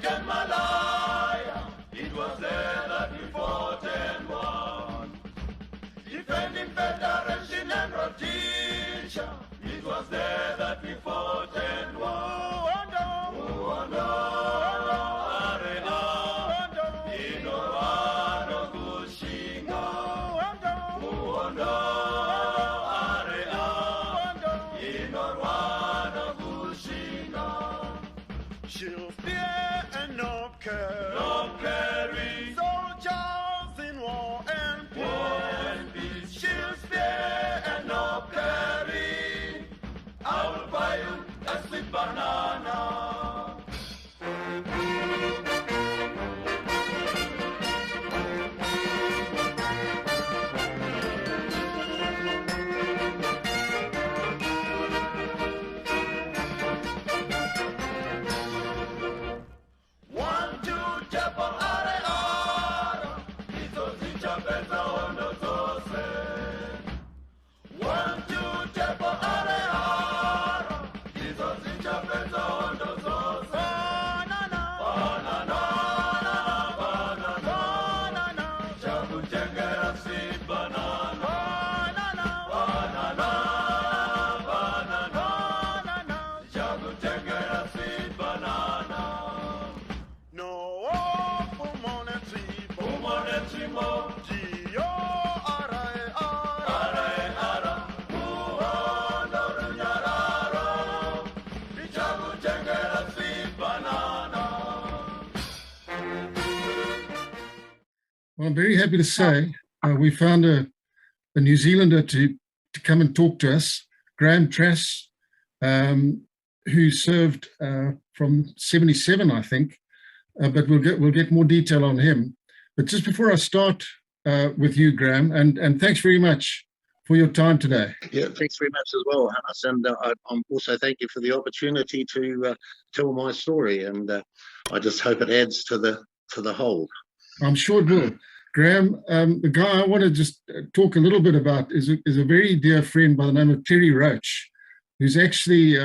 and Malaya, it was there that we fought and won. Defending Federation and Rhodesia, it was there that we fought and won. She'll fear and not carry soldiers in war and peace. She'll fear and not carry. I will buy you a sweet banana. Well, I'm very happy to say we found a New Zealander to come and talk to us, Graeme Trass, who served from 77, I think, but we'll get more detail on him. But just before I start with you, Graeme, and thanks very much for your time today. Yeah, thanks very much as well, Hannes, and I'm also thank you for the opportunity to tell my story, and I just hope it adds to the whole. I'm sure it will. Graeme, the guy I want to just talk a little bit about is a very dear friend by the name of Terry Roach, who's actually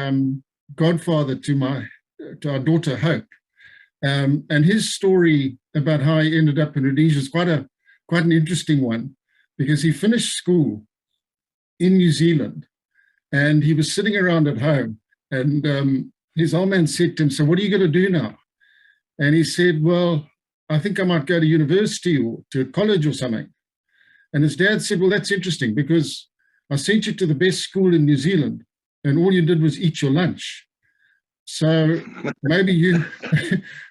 godfather to our daughter Hope. And his story about how he ended up in Rhodesia is quite an interesting one, because he finished school in New Zealand and he was sitting around at home, and his old man said to him, "So what are you going to do now?" And he said, "Well, I think I might go to university or to college or something." And his dad said, "Well, that's interesting, because I sent you to the best school in New Zealand and all you did was eat your lunch. So maybe you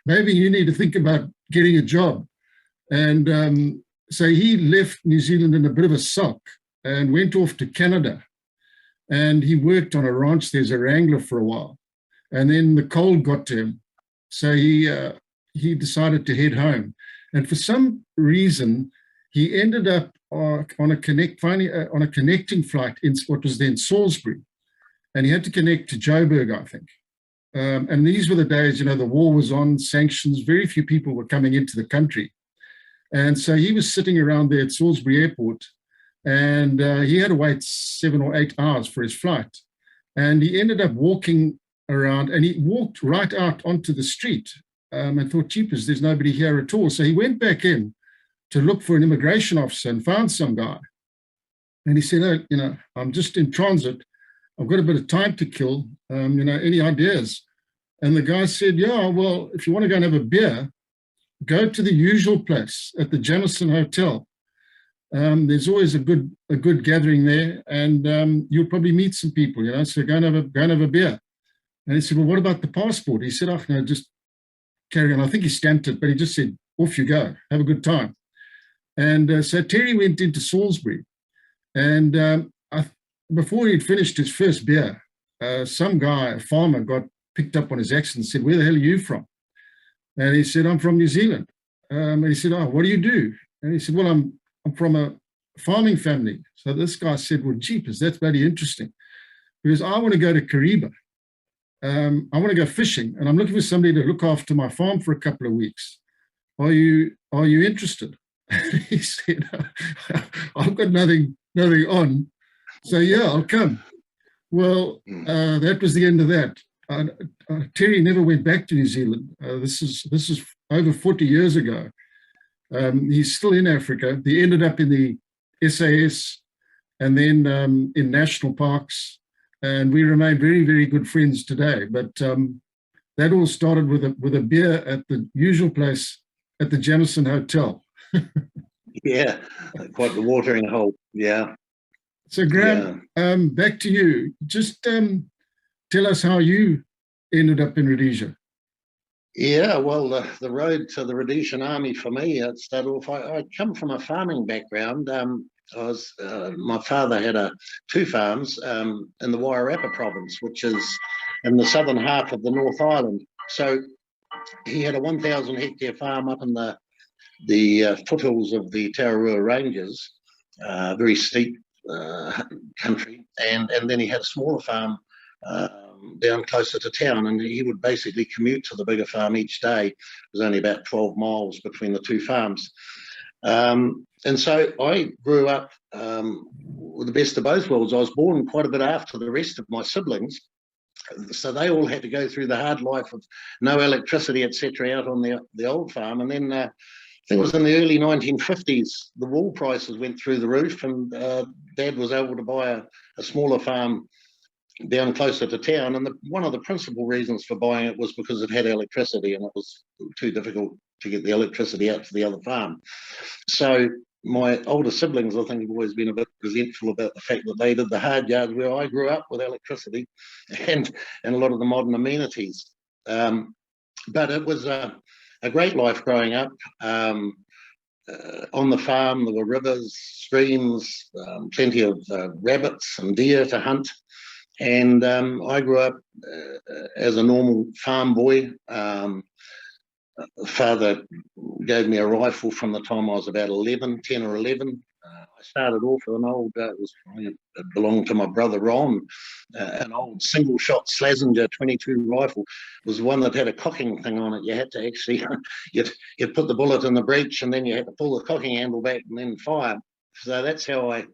need to think about getting a job." And so he left New Zealand in a bit of a sulk and went off to Canada. And he worked on a ranch there as a wrangler for a while. And then the cold got to him. So he decided to head home. And for some reason, he ended up on a connecting flight in what was then Salisbury. And he had to connect to Joburg, I think. And these were the days, the war was on, sanctions, very few people were coming into the country. And so he was sitting around there at Salisbury Airport, and he had to wait 7 or 8 hours for his flight. And he ended up walking around, and he walked right out onto the street and thought, "Jeepers, there's nobody here at all." So he went back in to look for an immigration officer and found some guy. And he said, "Oh, I'm just in transit. I've got a bit of time to kill. Any ideas?" And the guy said, "Yeah, well, if you want to go and have a beer, go to the usual place at the Jamison Hotel. There's always a good gathering there, and you'll probably meet some people, so go and have a beer." And he said, "Well, what about the passport?" He said, "Oh, no, just carry on." I think he stamped it, but he just said, "Off you go, have a good time." And so Terry went into Salisbury, and before he'd finished his first beer, some guy, a farmer, got picked up on his accent and said, "Where the hell are you from?" And he said, "I'm from New Zealand." And he said, "Oh, what do you do?" And he said, "Well, I'm from a farming family." So this guy said, "Well, jeepers, that's bloody interesting, because I want to go to Kariba. I want to go fishing, and I'm looking for somebody to look after my farm for a couple of weeks. Are you interested?" He said, "I've got nothing on. So yeah, I'll come." Well, that was the end of that. Terry never went back to New Zealand. This is over 40 years ago. He's still in Africa. He ended up in the SAS and then in national parks, and we remain very, very good friends today. But that all started with a beer at the usual place at the Jamison Hotel. Yeah, quite the watering hole. Yeah. So Graeme, back to you. Just tell us how you ended up in Rhodesia. Yeah, well, the road to the Rhodesian Army for me, it started off, I come from a farming background. My father had two farms in the Wairarapa province, which is in the southern half of the North Island. So he had a 1,000 hectare farm up in the foothills of the Tararua Ranges, very steep country, and then he had a smaller farm down closer to town, and he would basically commute to the bigger farm each day. It was only about 12 miles between the two farms. And so I grew up with the best of both worlds. I was born quite a bit after the rest of my siblings, so they all had to go through the hard life of no electricity, etc., out on the old farm. And then I think it was in the early 1950s, the wool prices went through the roof, and Dad was able to buy a smaller farm down closer to town. And one of the principal reasons for buying it was because it had electricity, and it was too difficult to get the electricity out to the other farm. So my older siblings, I think, have always been a bit resentful about the fact that they did the hard yards where I grew up with electricity and a lot of the modern amenities. But it was a great life growing up. On the farm, there were rivers, streams, plenty of rabbits and deer to hunt. And I grew up as a normal farm boy. Father gave me a rifle from the time I was about 10 or 11. I started off with an old, it belonged to my brother Ron, an old single shot Slazenger 22 rifle. It was one that had a cocking thing on it. You had to actually, you'd put the bullet in the breech, and then you had to pull the cocking handle back and then fire. So that's how I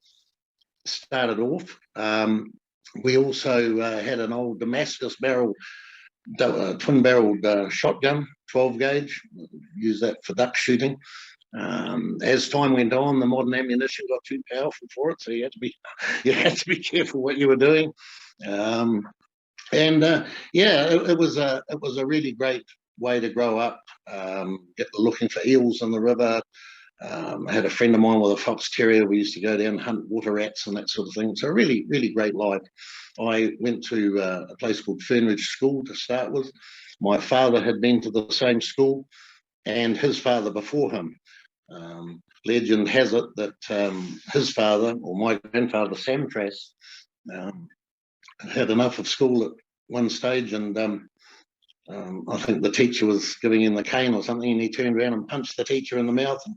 started off. We also had an old Damascus barrel, twin-barreled shotgun, 12 gauge. Use that for duck shooting. As time went on, the modern ammunition got too powerful for it, so you had to be careful what you were doing. It was a really great way to grow up. Looking for eels in the river. I had a friend of mine with a fox terrier. We used to go down and hunt water rats and that sort of thing. So a really, really great life. I went to a place called Fernridge School to start with. My father had been to the same school, and his father before him. Legend has it that his father, or my grandfather, Sam Trass, had enough of school at one stage, and I think the teacher was giving him the cane or something, and he turned around and punched the teacher in the mouth. And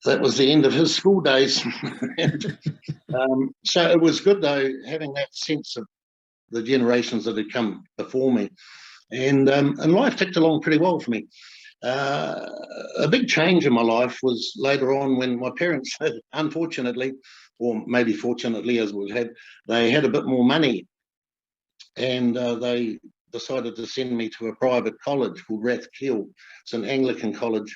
that was the end of his school days. So it was good, though, having that sense of the generations that had come before me. And life ticked along pretty well for me. A big change in my life was later on when my parents, unfortunately, or maybe fortunately, as we had, they had a bit more money, and they decided to send me to a private college called Rathkeil. It's an Anglican college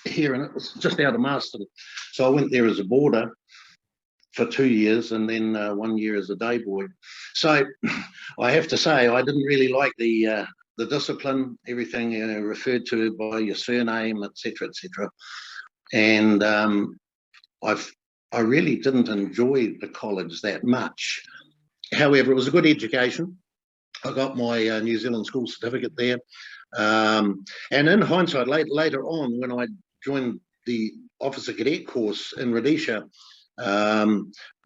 here, and it was just out of Masterton. So I went there as a boarder for 2 years, and then 1 year as a day boy. So I have to say, I didn't really like the discipline, everything referred to by your surname, etc., etc. And I really didn't enjoy the college that much. However, it was a good education. I got my New Zealand school certificate there. And in hindsight, later on, when I joined the officer cadet course in Rhodesia,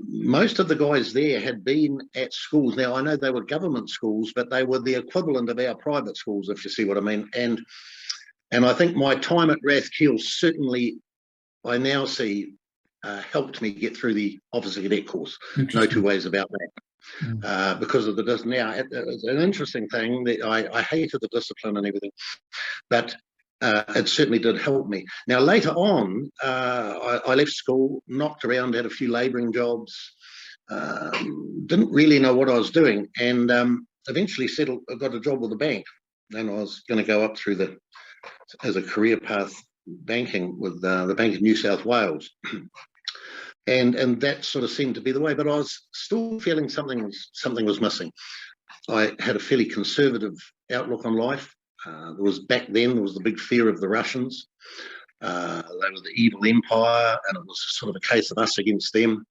most of the guys there had been at schools. Now, I know they were government schools, but they were the equivalent of our private schools, if you see what I mean. And I think my time at Rathkeil certainly, I now see, helped me get through the officer cadet course. No two ways about that. Because of the discipline. Now, it's an interesting thing that I hated the discipline and everything, but it certainly did help me. Now, later on, I left school, knocked around, had a few labouring jobs, didn't really know what I was doing, and eventually settled, I got a job with the bank, and I was going to go up through as a career path banking with the Bank of New South Wales. And that sort of seemed to be the way, but I was still feeling something was missing. I had a fairly conservative outlook on life. Back then there was the big fear of the Russians. They were the evil empire, and it was sort of a case of us against them.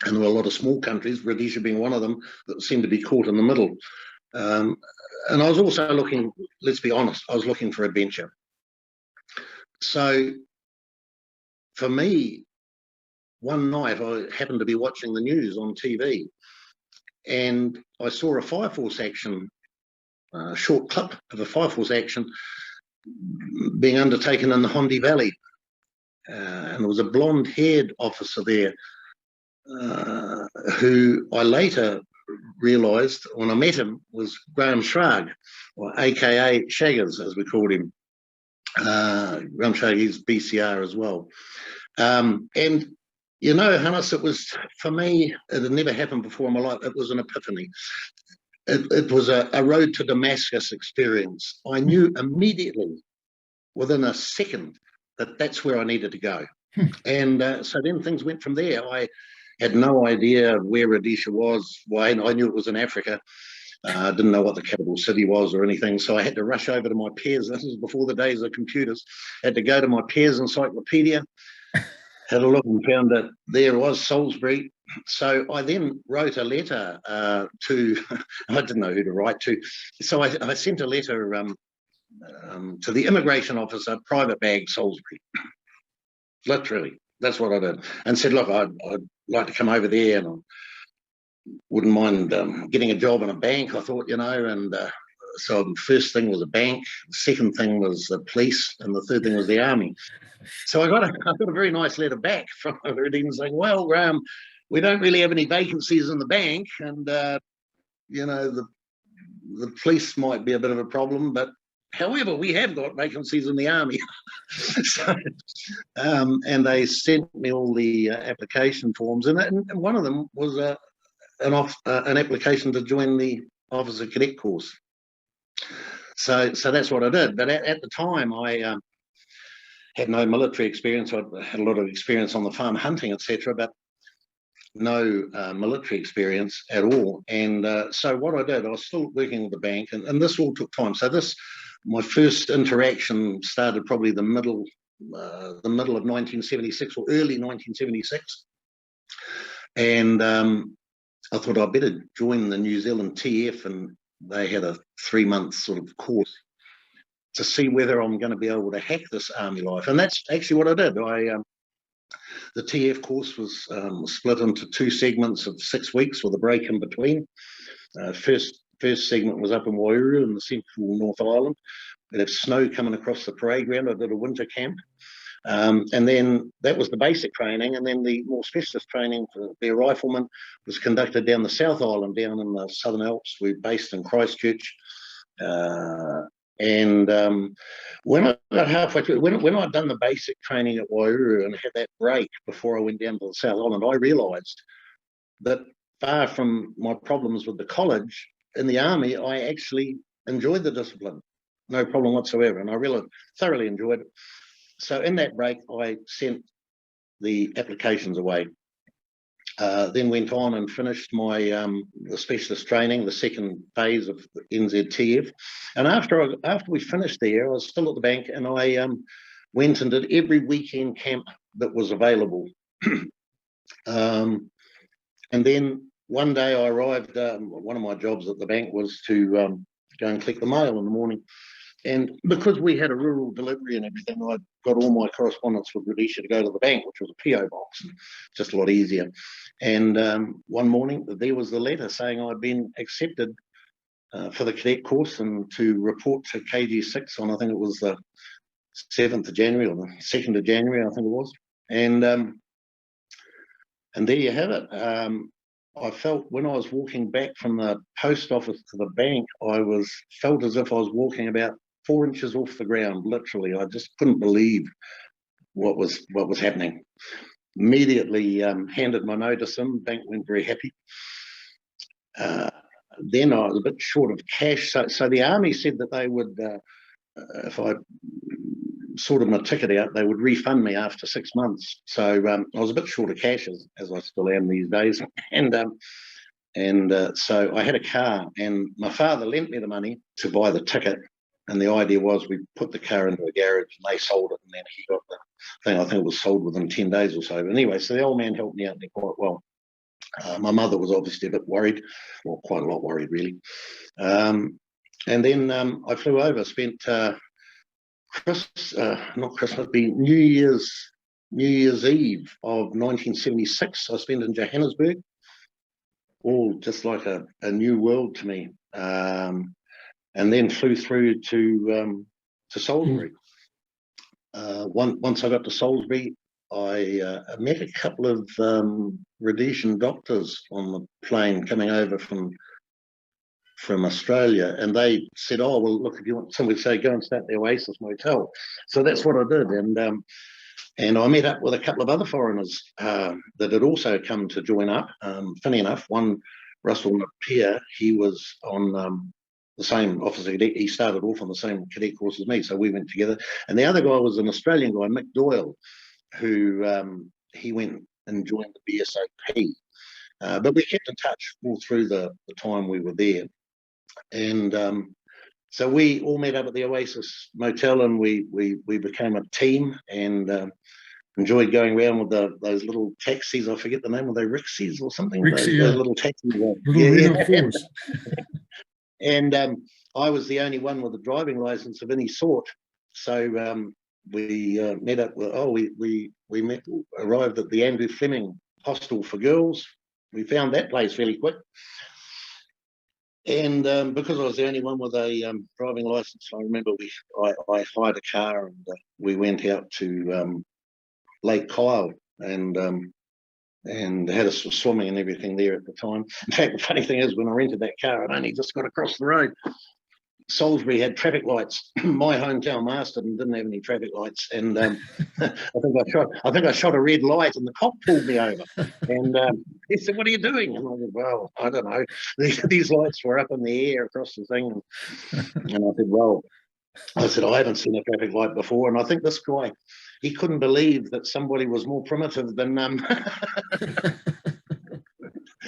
And there were a lot of small countries, Rhodesia being one of them, that seemed to be caught in the middle. And I was also looking, let's be honest, I was looking for adventure. So for me, one night I happened to be watching the news on TV, and I saw a Fireforce action, a short clip of a Fireforce action being undertaken in the Hondi Valley. And there was a blonde-haired officer there who I later realised, when I met him, was Graeme Trass, or AKA Shaggers, as we called him. Graeme Trass is BCR as well. And you know, Hannes, it was, for me, it had never happened before in my life. It was an epiphany. It was a road to Damascus experience. I knew immediately, within a second, that that's where I needed to go. And so then things went from there. I had no idea where Rhodesia was. Why? I knew it was in Africa. I didn't know what the capital city was or anything. So I had to rush over to my Pears. This was before the days of computers. I had to go to my Pears encyclopedia, had a look and found that there was Salisbury. So I then wrote a letter to, I didn't know who to write to. So I sent a letter to the immigration officer, Private Bag, Salisbury. Literally, that's what I did. And said, look, I'd like to come over there, and I wouldn't mind getting a job in a bank, I thought, you know. And so the first thing was a bank, the second thing was the police, and the third thing was the army. So I got a very nice letter back from Rhodesia saying, well, Graeme, we don't really have any vacancies in the bank, and you know, the police might be a bit of a problem, but however, we have got vacancies in the army. So, and they sent me all the application forms, and one of them was an application to join the officer cadet course. So that's what I did. But at the time, I had no military experience. I had a lot of experience on the farm hunting, etc., but no military experience at all. And so what I did, I was still working with the bank, and this all took time. So my first interaction started probably the middle of 1976 or early 1976. And I thought I'd better join the New Zealand TF, and they had a 3-month sort of course to see whether I'm going to be able to hack this army life. And that's actually what I did. The TF course was split into 2 segments of 6 weeks with a break in between. First segment was up in Wairua in the central North Island. We'd have snow coming across the parade ground. I did a winter camp. And then that was the basic training. And then the more specialist training for their riflemen was conducted down the South Island, down in the Southern Alps. We're based in Christchurch. And when I got halfway through, when I'd done the basic training at Wairua and had that break before I went down to the South Island, I realised that far from my problems with the college, in the army, I actually enjoyed the discipline, no problem whatsoever, and I really thoroughly enjoyed it. So in that break, I sent the applications away. Then went on and finished my the specialist training, the second phase of the NZTF. And after we finished there, I was still at the bank, and I went and did every weekend camp that was available. And then one day I arrived, one of my jobs at the bank was to go and collect the mail in the morning. And because we had a rural delivery and everything, I got all my correspondence with Rhodesia to go to the bank, which was a PO box, just a lot easier. And one morning, there was the letter saying I'd been accepted for the cadet course and to report to KG6 on, I think it was the 7th of January or the 2nd of January, I think it was. And there you have it. I felt when I was walking back from the post office to the bank, felt as if I was walking about 4 inches off the ground, literally. I just couldn't believe what was happening. Immediately handed my notice in. Bank went very happy. then I was a bit short of cash. So the Army said that they would, if I sorted my ticket out, they would refund me after 6 months. So I was a bit short of cash, as I still am these days. And so I had a car, and my father lent me the money to buy the ticket. And the idea was we put the car into a garage and they sold it, and then he got the thing. I think it was sold within 10 days or so. But anyway, so the old man helped me out there quite well. My mother was obviously a bit worried, well, quite a lot worried, really. And then I flew over, spent New Year's Eve of 1976. I spent in Johannesburg, all just like a new world to me. And then flew through to Salisbury. Once I got to Salisbury, I met a couple of Rhodesian doctors on the plane coming over from Australia, and they said, "Oh, well, look, if you want," somebody say, "go and stay at the Oasis Motel." So that's what I did, and I met up with a couple of other foreigners that had also come to join up. Funny enough, one, Russell Napier, he was on the same officer cadet. He started off on the same cadet course as me, so we went together. And the other guy was an Australian guy, Mick Doyle, who he went and joined the BSOP. But we kept in touch all through the time we were there. And so we all met up at the Oasis Motel, and we became a team, and enjoyed going around with those little taxis. I forget the name. Were they Rixies or something? Rixie, those little taxis. Little And I was the only one with a driving license of any sort. So we met up with, arrived at the Andrew Fleming Hostel for Girls. We found that place really quick. And because I was the only one with a driving license, I remember I hired a car, and we went out to Lake Kyle and had us swimming and everything there at the time. In fact, the funny thing is, when I rented that car, I'd only just got across the road. Salisbury had traffic lights. My hometown, Marston, didn't have any traffic lights, and I think I shot a red light, and the cop pulled me over. And he said, "What are you doing?" And I said, "Well, I don't know. These lights were up in the air across the thing." And I said, "Well," I said, "I haven't seen a traffic light before." And I think this guy, he couldn't believe that somebody was more primitive than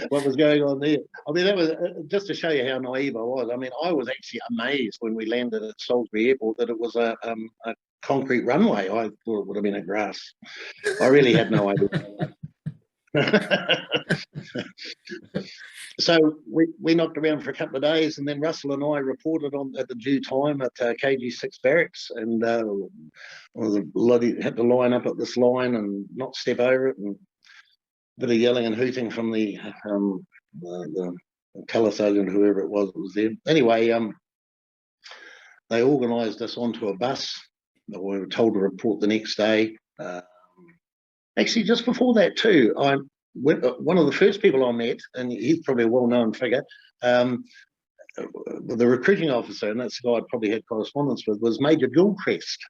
what was going on there. I mean, that was just to show you how naive I was. I mean, I was actually amazed when we landed at Salisbury Airport that it was a concrete runway. I thought it would have been a grass. I really had no idea. So we knocked around for a couple of days, and then Russell and I reported on at the due time at KG6 barracks, and had to line up at this line and not step over it, and a bit of yelling and hooting from the colour sergeant, whoever it was that was there. Anyway, they organised us onto a bus. We were told to report the next day. Actually, just before that too, one of the first people I met, and he's probably a well-known figure, the recruiting officer, and that's the guy I probably had correspondence with, was Major Gilchrist.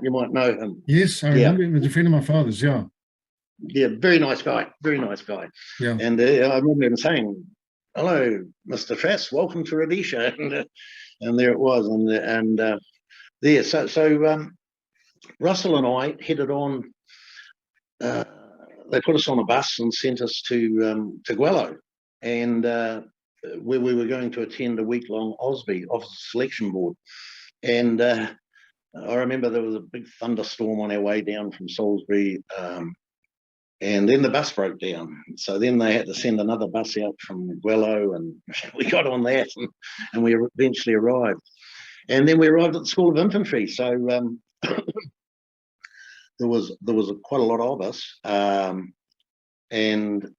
You might know him. Yes, I remember him. He was a friend of my father's, yeah. Yeah, very nice guy, very nice guy. Yeah. And I remember him saying, "Hello, Mr. Trass, welcome to Rhodesia." And there it was. And there, so Russell and I headed on. They put us on a bus and sent us to Gwello, and where we were going to attend a week-long OSBE, Officer Selection Board. And I remember there was a big thunderstorm on our way down from Salisbury, and then the bus broke down. So then they had to send another bus out from Gwello, and we got on that, and we eventually arrived. And then we arrived at the School of Infantry. So there was quite a lot of us, and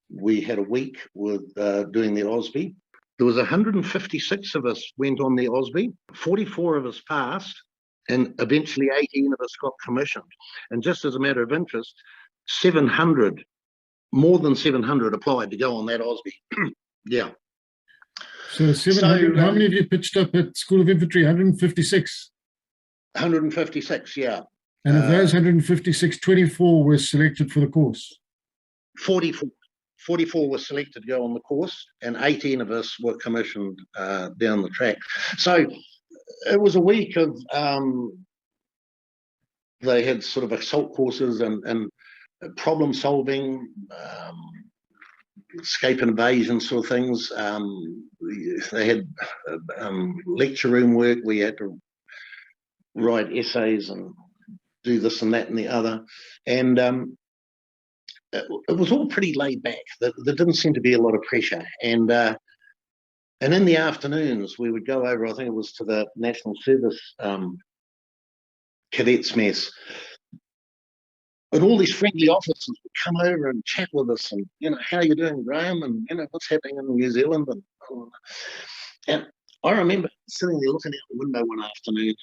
we had a week with doing the OSBE. There was 156 of us went on the OSBE, 44 of us passed, and eventually 18 of us got commissioned. And just as a matter of interest, more than 700 applied to go on that OSBE. Yeah. So 700, how many of you pitched up at School of Infantry? 156? 156, yeah. And of those 156, 24 were selected for the course? 44. 44 were selected to go on the course, and 18 of us were commissioned down the track. So it was a week of, they had sort of assault courses and problem solving, escape and invasion sort of things. They had lecture room work. We had to write essays and do this and that and the other. And it was all pretty laid back. There didn't seem to be a lot of pressure. And in the afternoons, we would go over, I think it was to the National Service Cadets Mess. And all these friendly officers would come over and chat with us and, how are you doing, Graeme? And, what's happening in New Zealand? And I remember sitting there looking out the window one afternoon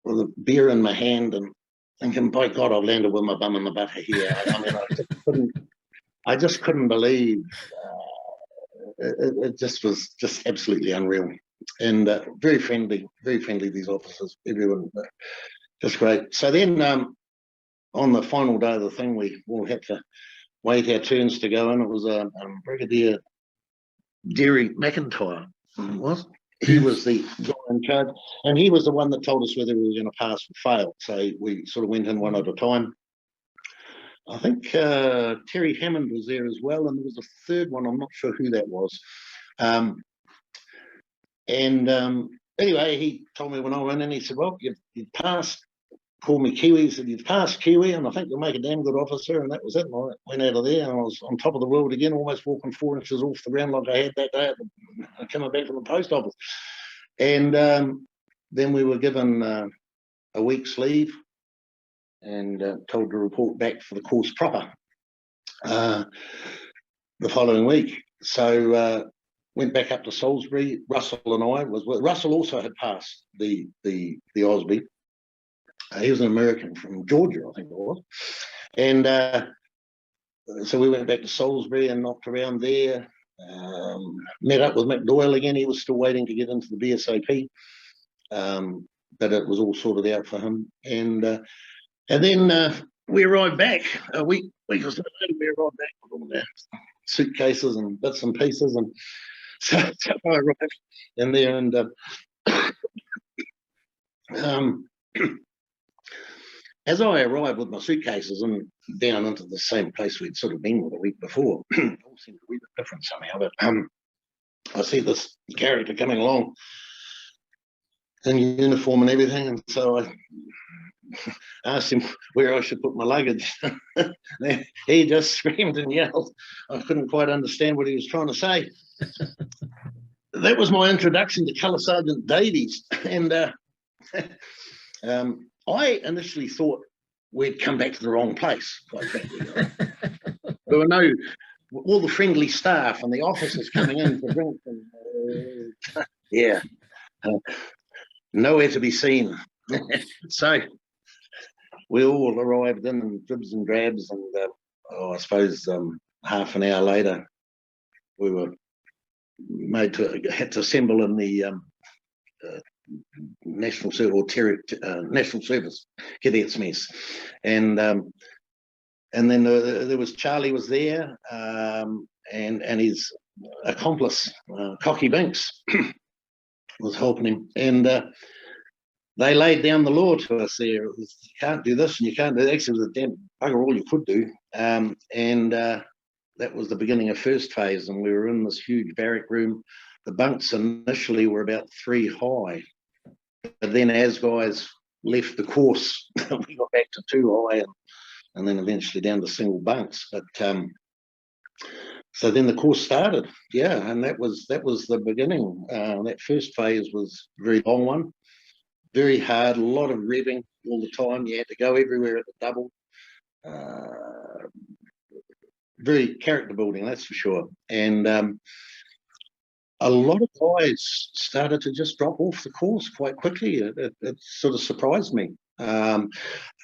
with a beer in my hand and thinking, by God, I've landed with my bum in the butter here. I mean, I just couldn't believe. It just was just absolutely unreal. And very friendly, these officers, everyone, just great. So then on the final day of the thing, we all had to wait our turns to go in. It was Brigadier Derry McIntyre, He was the guy in charge, and he was the one that told us whether we were going to pass or fail. So we sort of went in one at a time. I think Terry Hammond was there as well, and there was a third one. I'm not sure who that was. Anyway, he told me when I went in, he said, well, you've passed. Called me Kiwi. He said, you've passed, Kiwi, and I think you'll make a damn good officer. And that was it. And I went out of there, and I was on top of the world again, almost walking 4 inches off the ground like I had that day coming back from the post office. And then we were given a week's leave and told to report back for the course proper the following week. So went back up to Salisbury. Russell and I Russell also had passed the Osby. He was an American from Georgia, I think it was. And so we went back to Salisbury and knocked around there. Met up with Mick Doyle again. He was still waiting to get into the BSAP. But it was all sorted out for him. And then we arrived back a week or so later. We arrived back with all our suitcases and bits and pieces. And so I arrived in there and as I arrived with my suitcases and down into the same place we'd sort of been with a week before, it all seemed a wee bit different somehow. But I see this character coming along in uniform and everything, and so I asked him where I should put my luggage. He just screamed and yelled. I couldn't quite understand what he was trying to say. That was my introduction to Colour Sergeant Davies, and I initially thought we'd come back to the wrong place, quite frankly. There were all the friendly staff and the officers coming in for drinks. And, nowhere to be seen. So we all arrived in dribs and drabs, and I suppose half an hour later we were had to assemble in the National Service Cadets Mess, and then there was Charlie was there, and his accomplice Cocky Binks was helping him, and they laid down the law to us there. It was, you can't do this and you can't do that. Actually, it was a damn bugger all you could do, and that was the beginning of first phase, and we were in this huge barrack room. The bunks initially were about 3 high, but then as guys left the course, we got back to 2 high, and then eventually down to single bunks. But so then the course started, and that was the beginning. That first phase was a very long one, very hard, a lot of revving all the time. You had to go everywhere at the double. Very character building, that's for sure. And a lot of guys started to just drop off the course quite quickly. It sort of surprised me. On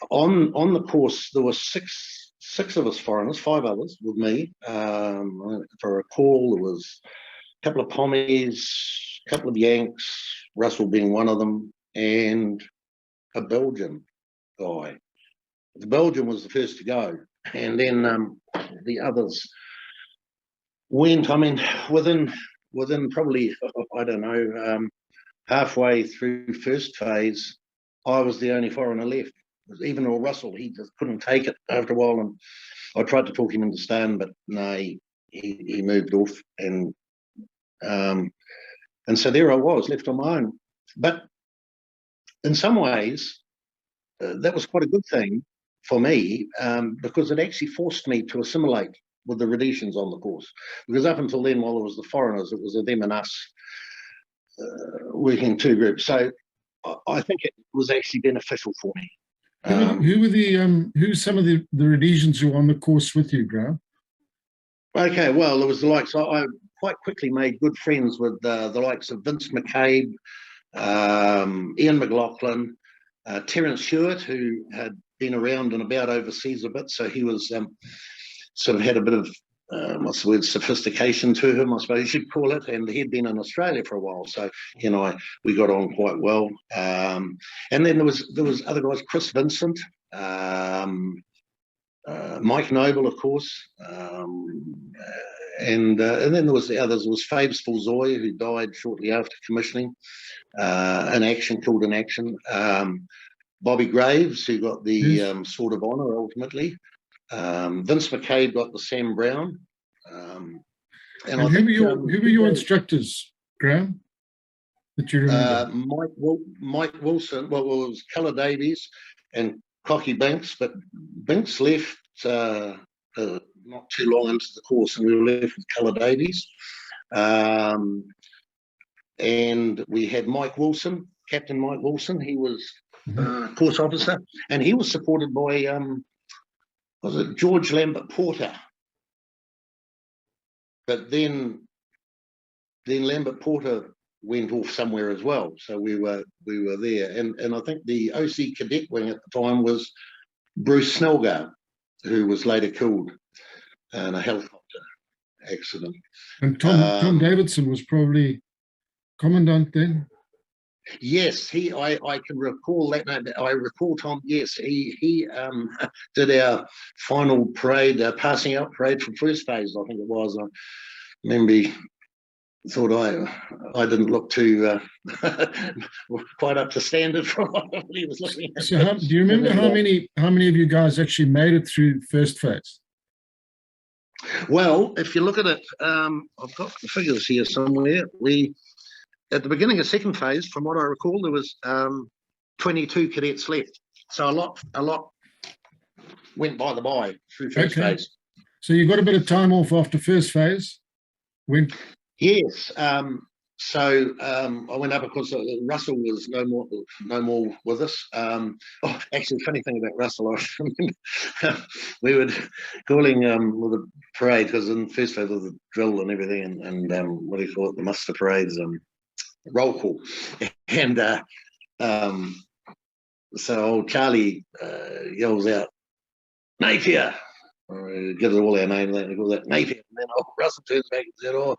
the course, there were six of us foreigners, 5 others with me. For a call, there was a couple of Pommies, a couple of Yanks, Russell being one of them, and a Belgian guy. The Belgian was the first to go, and then the others went, I mean, within probably, I don't know, halfway through first phase, I was the only foreigner left. Even Earl Russell, he just couldn't take it after a while, and I tried to talk him into staying, but no, he moved off, and so there I was, left on my own. But in some ways, that was quite a good thing for me, because it actually forced me to assimilate with the Rhodesians on the course. Because up until then, while it was the foreigners, it was a them and us working in two groups. So I think it was actually beneficial for me. Who's some of the Rhodesians who were on the course with you, Graeme? Okay, well, there was the likes. I quite quickly made good friends with the likes of Vince McCabe, Ian McLaughlin, Terence Stewart, who had been around and about overseas a bit, so he was sort of had a bit of what's the word, sophistication to him, I suppose you'd call it, and he'd been in Australia for a while, so he and I, we got on quite well. And then there was other guys, Chris Vincent, Mike Noble, of course, and then there was the others. There was Fabes Fulzoy, who died shortly after commissioning, killed in action. Bobby Graves, who got the Sword of Honour ultimately. Vince McCabe got the Sam Brown. And who were your instructors, Graeme, that you remember? Mike Wilson, well, it was Colour Davies and Cocky Binks, but Binks left not too long into the course, and we were left with Colour Davies. And we had Mike Wilson, Captain Mike Wilson. He was course officer, and he was supported by was it George Lambert Porter? But then Lambert Porter went off somewhere as well, so we were there. And I think the OC cadet wing at the time was Bruce Snellgar, who was later killed in a helicopter accident. And Tom Davidson was probably commandant then. Yes, I can recall that name. I recall Tom. Yes, he did our final parade, passing out parade for first phase, I think it was. I remember he thought I didn't look too quite up to standard for what he was looking at. So do you remember how many of you guys actually made it through first phase? Well, if you look at it, I've got the figures here somewhere. At the beginning of second phase, from what I recall, there was 22 cadets left. So a lot went by the by through first phase. So you got a bit of time off after first phase? Yes. So I went up because Russell was no more with us. Actually, funny thing about Russell, I remember we were calling with the parade, because in first phase there was the drill and everything, and what do you call it, the muster parades and roll call, and so old Charlie yells out, "Napier!" Gives all our name, and he calls that Napier. And then old Russell turns back and said, "Oh,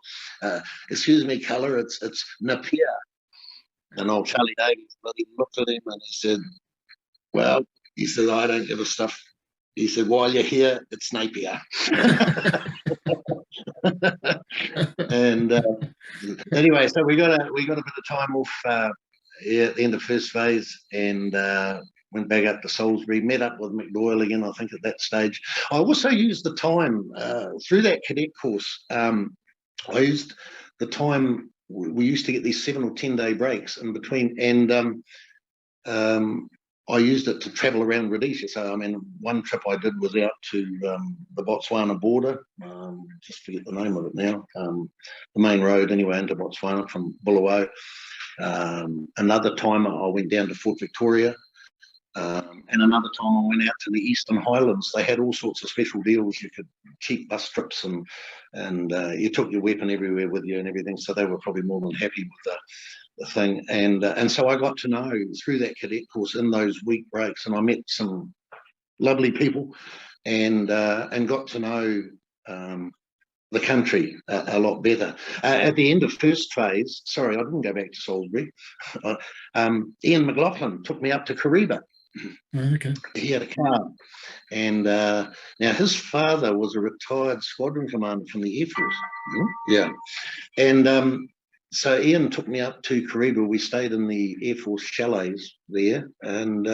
excuse me, Colour, it's Napier." And old Charlie Davies looked at him and he said, "Well," he said, "I don't give a stuff." He said, "While you're here, it's Napier." And anyway, so we got a bit of time off at the end of first phase, and went back up to Salisbury, met up with McDoyle again, I think, at that stage. I also used the time through that cadet course. I used the time, we used to get these 7 or 10 day breaks in between, and I used it to travel around Rhodesia. So, I mean, one trip I did was out to the Botswana border, just forget the name of it now, the main road anyway into Botswana from Bulawayo. Another time I went down to Fort Victoria, and another time I went out to the Eastern Highlands. They had all sorts of special deals. You could cheap bus trips, and you took your weapon everywhere with you and everything. So they were probably more than happy with the thing, and so I got to know through that cadet course in those week breaks, and I met some lovely people, and got to know the country a lot better. At the end of first phase, sorry, I didn't go back to Salisbury. Ian McLaughlin took me up to Kariba, Okay. He had a car, and now his father was a retired squadron commander from the Air Force. Yeah, and so Ian took me up to Kariba. We stayed in the Air Force chalets there, and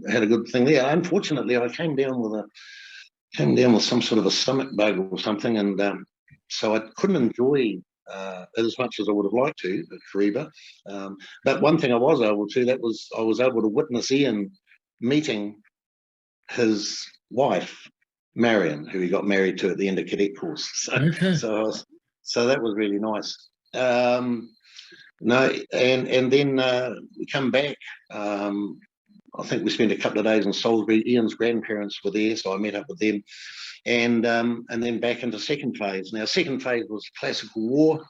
had a good thing there. Unfortunately, I came down with some sort of a stomach bug or something, and so I couldn't enjoy as much as I would have liked to at Kariba. But one thing I was able to, I was able to witness Ian meeting his wife, Marion, who he got married to at the end of cadet course. So, Okay. so that was really nice. No, and then we come back. I think we spent a couple of days in Salisbury. Ian's grandparents were there, so I met up with them, and then back into second phase. Now, second phase was classical war,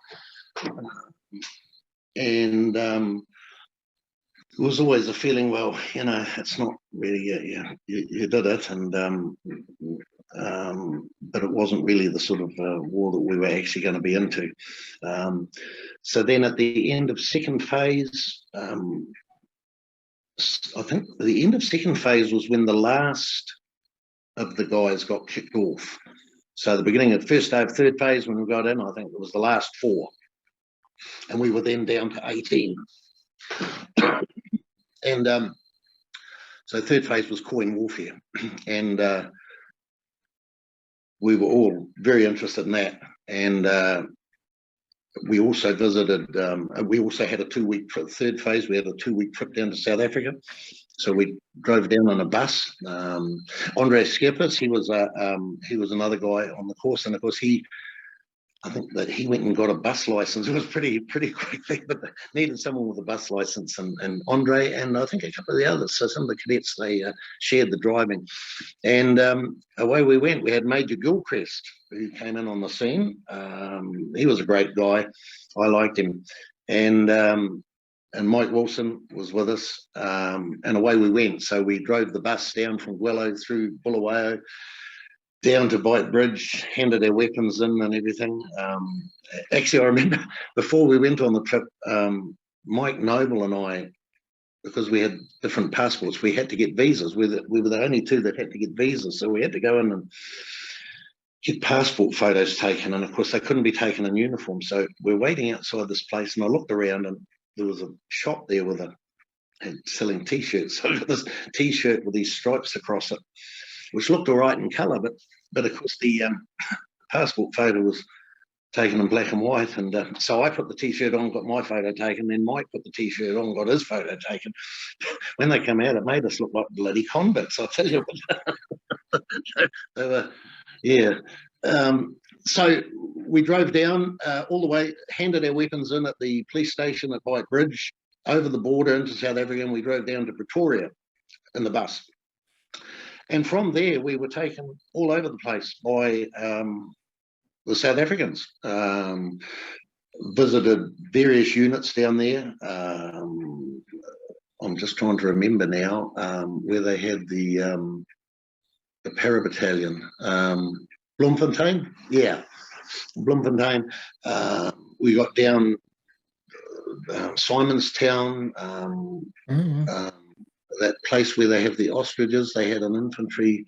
and it was always a feeling, well, it's not really you did it, and but it wasn't really the sort of war that we were actually going to be into. So then at the end of second phase, I think the end of second phase was when the last of the guys got kicked off. So the beginning of first day of third phase, when we got in, I think it was the last 4. And we were then down to 18. And so third phase was coin warfare. And we were all very interested in that. And we also visited, we also had a 2-week trip, third phase, we had a 2-week trip down to South Africa. So we drove down on a bus. Andre Skeppers, he was another guy on the course, and of course I think that he went and got a bus license. It was pretty quickly, but they needed someone with a bus license, and Andre and I think a couple of the others. So some of the cadets, they shared the driving, and away we went. We had Major Gilchrist, who came in on the scene. He was a great guy. I liked him, and Mike Wilson was with us, and away we went. So we drove the bus down from Gwello through Bulawayo, down to Bite Bridge, handed our weapons in and everything. Actually, I remember before we went on the trip, Mike Noble and I, because we had different passports, we had to get visas. We were the only 2 that had to get visas, so we had to go in and get passport photos taken, and of course they couldn't be taken in uniform. So we're waiting outside this place, and I looked around, and there was a shop there selling t-shirts. So I got this t-shirt with these stripes across it, which looked all right in colour, but of course the passport photo was taken in black and white, and so I put the t-shirt on, got my photo taken, then Mike put the t-shirt on, got his photo taken. When they came out, it made us look like bloody convicts, I'll tell you what. They were, yeah. So we drove down all the way, handed our weapons in at the police station at Bite Bridge, over the border into South Africa, and we drove down to Pretoria in the bus. And from there, we were taken all over the place by the South Africans. Visited various units down there. I'm just trying to remember now where they had the para battalion. Bloemfontein? Yeah, Bloemfontein. We got down Simonstown. That place where they have the ostriches, they had an infantry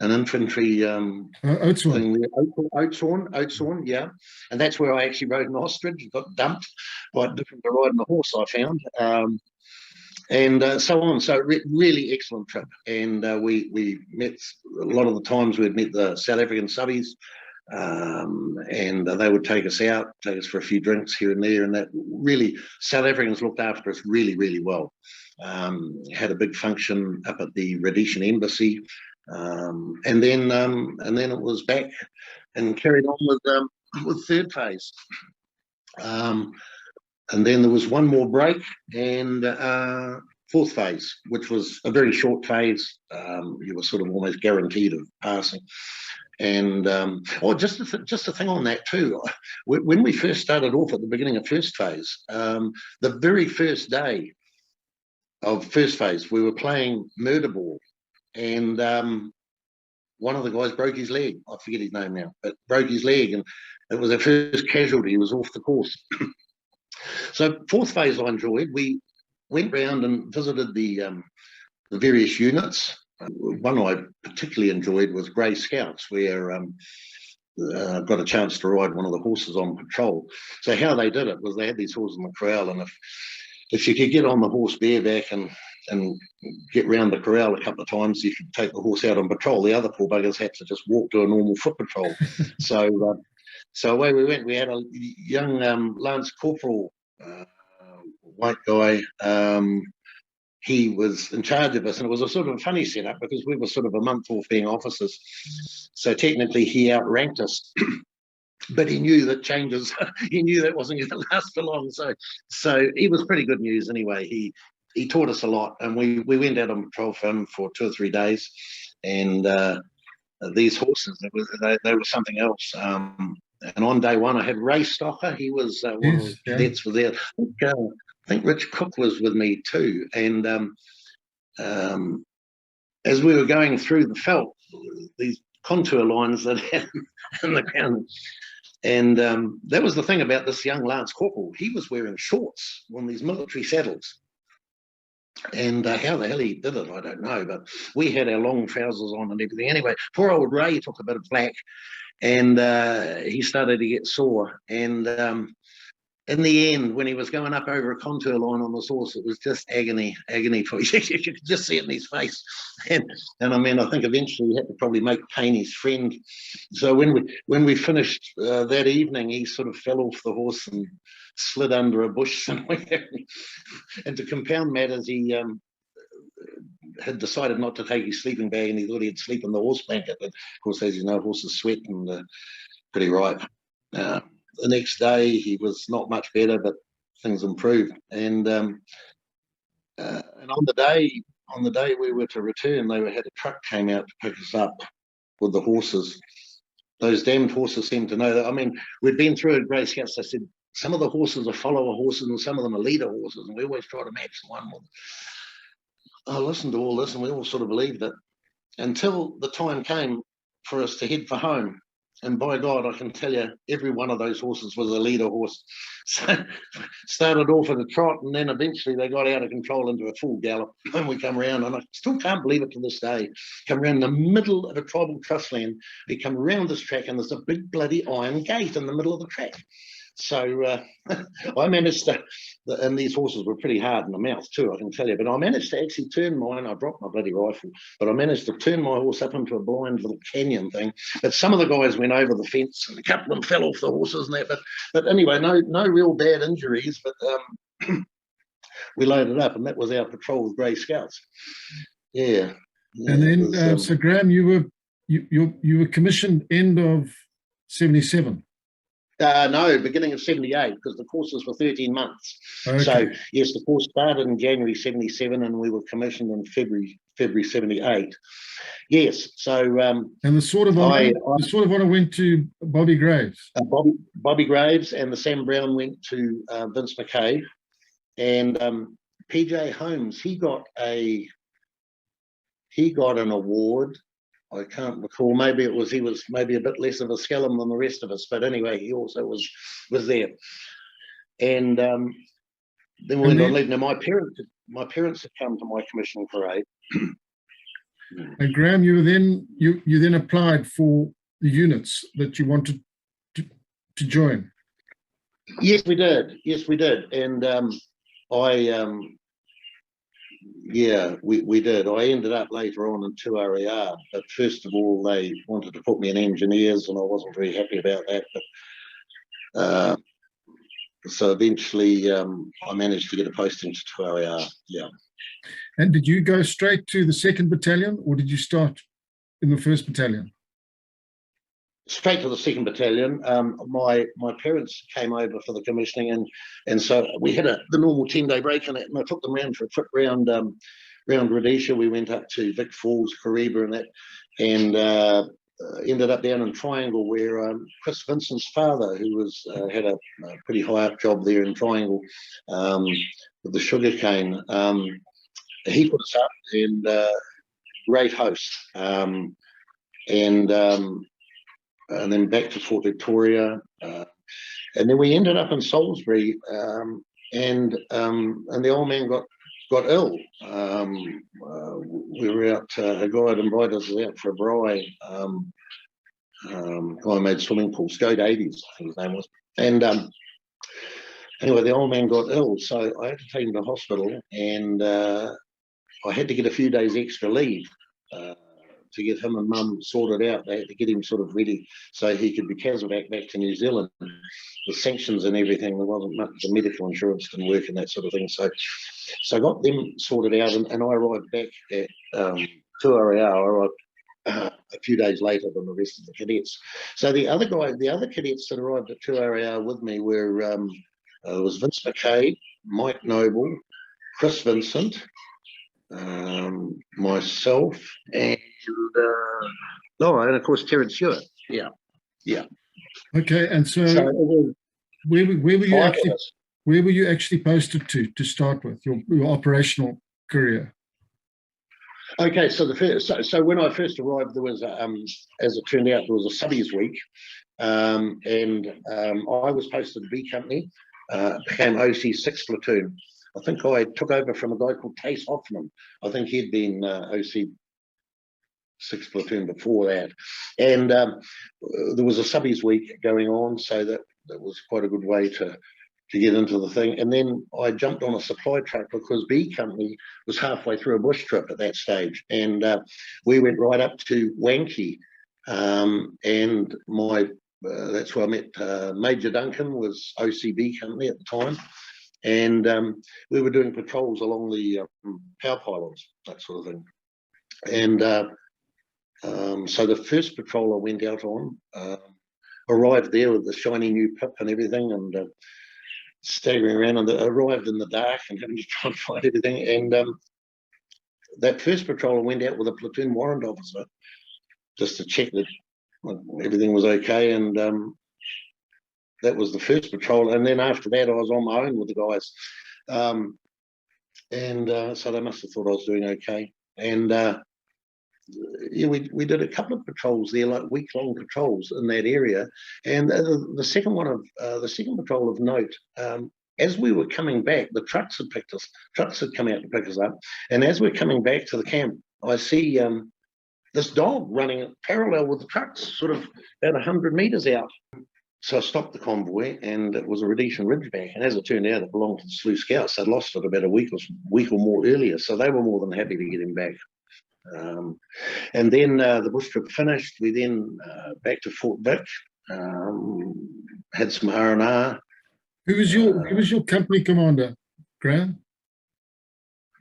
thing there, Oudtshoorn, yeah, and that's where I actually rode an ostrich. Got dumped, quite different to riding a horse, I found, and so on. So really excellent trip, and we met a lot of the times we'd met the South African subbies, and they would take us out, take us for a few drinks here and there, and that really South Africans looked after us really well. Had a big function up at the Rhodesian embassy, and then it was back and carried on with third phase, and then there was one more break, and fourth phase, which was a very short phase. You were sort of almost guaranteed of passing. And just a thing on that too. When we first started off at the beginning of first phase, the very first day of first phase, we were playing murder ball, and one of the guys broke his leg. I forget his name now, but broke his leg, and it was our first casualty. He was off the course. So fourth phase I enjoyed. We went round and visited the various units. One I particularly enjoyed was Grey Scouts, where got a chance to ride one of the horses on patrol. So how they did it was they had these horses in the corral, and if you could get on the horse bareback and get round the corral a couple of times, you could take the horse out on patrol. The other poor buggers had to just walk to a normal foot patrol. So away we went. We had a young Lance Corporal, white guy. He was in charge of us, and it was a sort of a funny setup because we were sort of a month off being officers. So technically he outranked us, but he knew that changes, he knew that wasn't going to last for long. So he was pretty good news anyway. He taught us a lot, and we went out on patrol for him for 2 or 3 days. And these horses, they were something else. And on day one, I had Ray Stocker. He was one of the cadets was there. I think Rich Cook was with me too. And as we were going through the felt, these contour lines that had in the ground, and that was the thing about this young Lance Corporal. He was wearing shorts on these military saddles. And how the hell he did it, I don't know. But we had our long trousers on and everything. Anyway, poor old Ray took a bit of flak, and he started to get sore. And in the end, when he was going up over a contour line on this horse, it was just agony for you. You could just see it in his face. And I mean, I think eventually he had to probably make pain his friend. So when we finished that evening, he sort of fell off the horse and slid under a bush somewhere. And to compound matters, he had decided not to take his sleeping bag, and he thought he'd sleep in the horse blanket. But of course, as you know, horses sweat and pretty ripe. The next day he was not much better, but things improved. And on the day we were to return, they had a truck came out to pick us up with the horses. Those damned horses seemed to know that. I mean, we'd been through at Grey Scouts. They said some of the horses are follower horses and some of them are leader horses, and we always try to match the one with. I listened to all this, and we all sort of believed it until the time came for us to head for home. And by God, I can tell you, every one of those horses was a leader horse. So started off at a trot, and then eventually they got out of control into a full gallop. And we come around, and I still can't believe it to this day. Come around the middle of a tribal trust land. We come around this track, and there's a big bloody iron gate in the middle of the track. So I managed to, and these horses were pretty hard in the mouth too, I can tell you, but I managed to actually turn mine. I dropped my bloody rifle, but I managed to turn my horse up into a blind little canyon thing. But some of the guys went over the fence, and a couple of them fell off the horses and that. But anyway, no real bad injuries, but we loaded up, and that was our patrol with Grey Scouts. Yeah. And then, so Graeme, you were commissioned end of 77. No, beginning of 78, because the courses were 13 months. Okay. So, yes, the course started in January 77, and we were commissioned in February 78. Yes, so... and the Sword of Honour went to Bobby Graves. Bobby Graves, and the Sam Brown went to Vince McKay. And PJ Holmes, he got an award. I can't recall. Maybe he was maybe a bit less of a skellum than the rest of us, but anyway, he also was there. And then we went on leave. Now my parents had come to my commissioning parade. And Graeme, you then applied for the units that you wanted to join. Yes, we did. And we did. I ended up later on in 2 RAR, but first of all, they wanted to put me in engineers, and I wasn't very happy about that. But so eventually, I managed to get a posting to 2 RAR. Yeah. And did you go straight to the 2nd Battalion, or did you start in the 1st Battalion? Straight to the 2nd Battalion. My parents came over for the commissioning, and so we had the normal 10-day break in it, and I took them around for a trip around Rhodesia. We went up to Vic Falls, Kariba, and that, and ended up down in Triangle, where Chris Vincent's father, who was had a pretty high up job there in Triangle with the sugarcane, he put us up, and great host, and then back to Fort Victoria, and then we ended up in Salisbury, and the old man got got ill. We were out, a guy had invited us out for a braai. Guy made swimming pools, Go Davies, I think his name was. And anyway, the old man got ill, so I had to take him to hospital, and I had to get a few days extra leave to get him and mum sorted out. They had to get him sort of ready so he could be CASEVAC back to New Zealand. The sanctions and everything, there wasn't much, the medical insurance didn't work and that sort of thing. So I got them sorted out, and I arrived back at 2 RAR. A few days later than the rest of the cadets. So the other cadets that arrived at 2 RAR with me were was Vince McKay, Mike Noble, Chris Vincent, myself, and of course Terence Stewart. Yeah. Okay, and so where were you actually posted to start with your operational career? Okay, so when I first arrived, there was, as it turned out, there was a subbies week, and I was posted to B Company, became OC 6 Platoon. I think I took over from a guy called Tace Hoffman. I think he'd been OC 6 Platoon before that, and there was a subbies week going on, so that was quite a good way to get into the thing. And then I jumped on a supply truck because B Company was halfway through a bush trip at that stage. And we went right up to Wankie. And that's where I met Major Duncan, was OCB Company at the time. And we were doing patrols along the power pylons, that sort of thing. And so the first patrol I went out on, arrived there with the shiny new pip and everything, and staggering around, and arrived in the dark and having to try and find everything. And that first patrol, I went out with a platoon warrant officer just to check that everything was okay. And that was the first patrol. And then after that, I was on my own with the guys. So they must have thought I was doing okay. And yeah, we did a couple of patrols there, like week-long patrols in that area. And the second patrol of note, as we were coming back, the trucks had come out to pick us up. And as we're coming back to the camp, I see this dog running parallel with the trucks, sort of about 100 meters out. So I stopped the convoy, and it was a Rhodesian Ridgeback. And as it turned out, it belonged to the Slew Scouts. They'd lost it about a week or more earlier, so they were more than happy to get him back. And then the bush trip finished. We then back to Fort Vic, had some R&R. Who was your company commander, Graeme?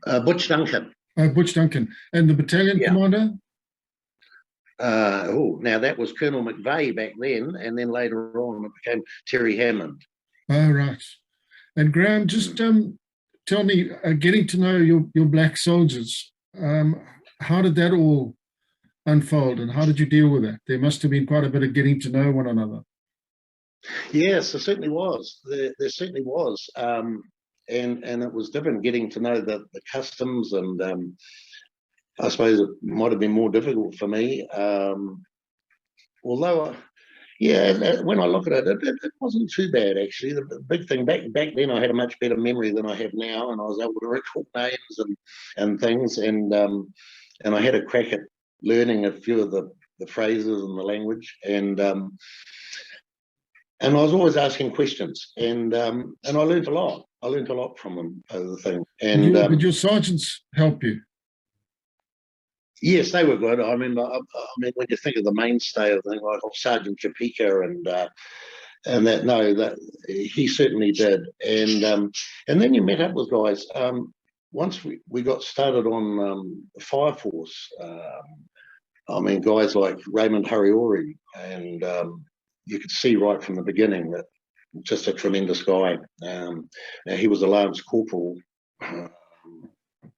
Butch Duncan. Butch Duncan. And the battalion commander? Now that was Colonel McVeigh back then, and then later on it became Terry Hammond. Oh, right. And Graeme, just tell me, getting to know your black soldiers, how did that all unfold, and how did you deal with that? There must have been quite a bit of getting to know one another. Yes, there certainly was. There certainly was. And it was different getting to know the customs, and I suppose it might have been more difficult for me. Although, when I look at it, it wasn't too bad, actually. The big thing, back then I had a much better memory than I have now, and I was able to recall names and things, and I had a crack at learning a few of the phrases and the language, and I was always asking questions, and I learned a lot. I learned a lot from them over the thing. And did your sergeants help you? Yes, they were good. I mean, when you think of the mainstay of things like Sergeant Japika and that he certainly did. And then you met up with guys. Once we got started on Fireforce, I mean, guys like Raymond Hariori, and you could see right from the beginning that just a tremendous guy. Now he was a Lance Corporal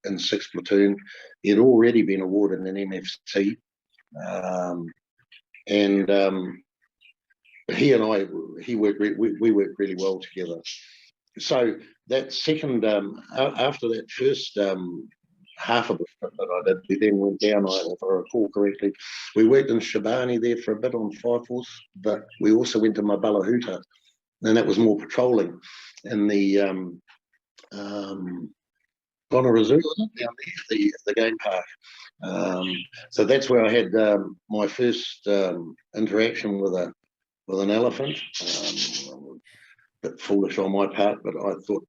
in 6th Platoon. He had already been awarded an MFC, and he and I, we worked really well together. So that second, after that first half of the trip that I did, we then went down, if I recall correctly, we worked in Shabani there for a bit on Fireforce, but we also went to Mabalahuta, and that was more patrolling in the Gonna Reserve down there, the game park. So that's where I had my first interaction with an elephant. A bit foolish on my part, but I thought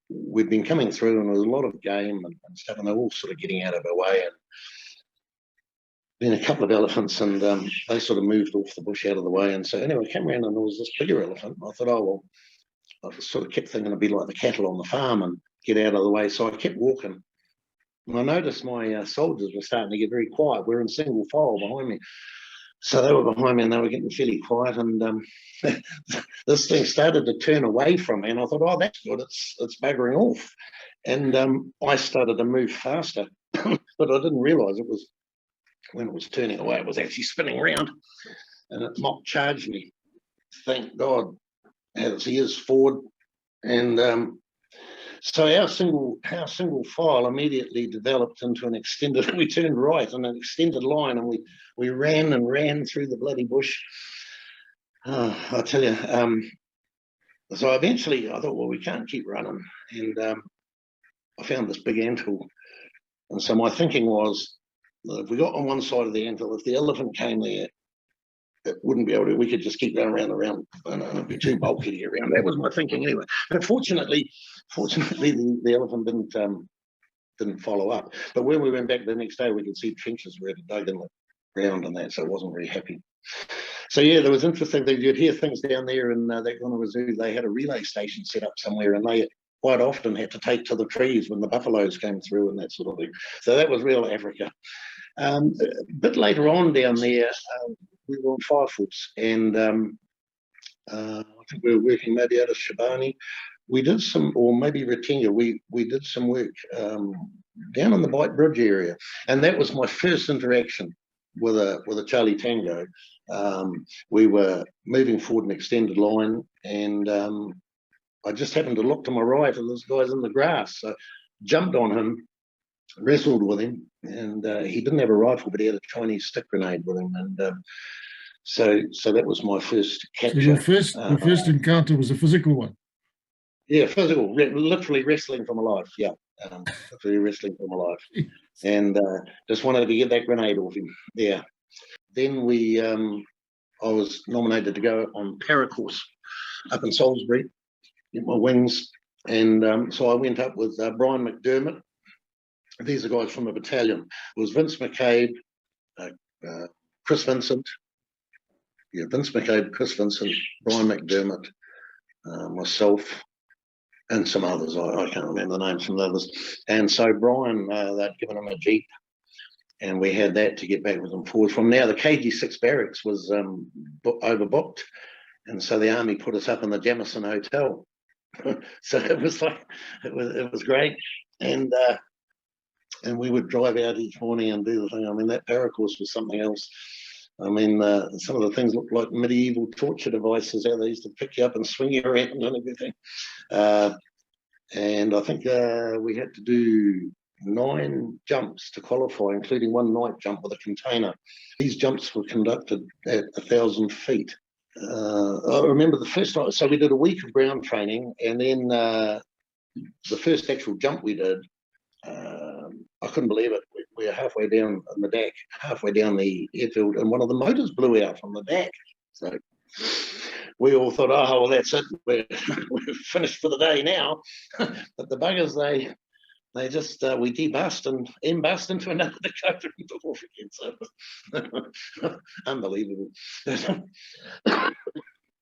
we'd been coming through and there was a lot of game and stuff, and they were all sort of getting out of our way. And then a couple of elephants, and they sort of moved off the bush out of the way. And so anyway, I came around and there was this bigger elephant. I thought, oh, well, I sort of kept thinking it'd be like the cattle on the farm and get out of the way. So I kept walking. And I noticed my soldiers were starting to get very quiet. We're in single file behind me. So they were behind me and they were getting fairly quiet. And this thing started to turn away from me. And I thought, oh, that's good. It's buggering off. And I started to move faster. But I didn't realise it was, when it was turning away, it was actually spinning around. And it mock charged me. Thank God. Had its ears forward. And so our single file immediately developed into an extended, we turned right in an extended line, and we ran and ran through the bloody bush. I tell you, so eventually I thought, well, we can't keep running. And I found this big anthill. And so my thinking was, if we got on one side of the anthill, if the elephant came there, it wouldn't be able to, we could just keep going around, and it'd be too bulky to get around. That was my thinking anyway. But fortunately, the elephant didn't follow up. But when we went back the next day, we could see trenches where it had dug in the ground and that, so it wasn't very happy. So yeah, there was interesting things. You'd hear things down there in that Ghana Zoo. They had a relay station set up somewhere, and they quite often had to take to the trees when the buffaloes came through and that sort of thing. So that was real Africa. A bit later on down there, we were on Fireforce, and I think we were working maybe out of Shabani. We did some, or maybe Ratinga, we did some work down in the Bite Bridge area, and that was my first interaction with a Charlie Tango. We were moving forward an extended line, and I just happened to look to my right, and this guy's in the grass. So jumped on him, wrestled with him, and he didn't have a rifle, but he had a Chinese stick grenade with him, and so that was my first capture. So your first encounter was a physical one. Yeah, physical, literally wrestling for my life. Yeah, literally wrestling for my life, and just wanted to get that grenade off him. Yeah. Then I was nominated to go on paracourse up in Salisbury, get my wings, and so I went up with Brian McDermott. These are guys from the battalion. It was Vince McCabe, Chris Vincent. Yeah, Vince McCabe, Chris Vincent, Brian McDermott, myself, and some others. I can't remember the names from the others. And so Brian, they'd given him a Jeep, and we had that to get back with them forward. From now, the KG6 barracks was overbooked, and so the army put us up in the Jamison Hotel. So it was like, it was great. And we would drive out each morning and do the thing. I mean, that paracourse was something else. I mean, some of the things looked like medieval torture devices. How they used to pick you up and swing you around and everything. And I think we had to do 9 jumps to qualify, including one night jump with a container. These jumps were conducted at 1,000 feet. I remember the first time, so we did a week of ground training, and then the first actual jump we did, I couldn't believe it. We were halfway down on the deck, halfway down the airfield, and one of the motors blew out from the deck. So we all thought, oh, well, that's it. We're finished for the day now. But the buggers, they just, we debust and embust into another cover before we get so unbelievable.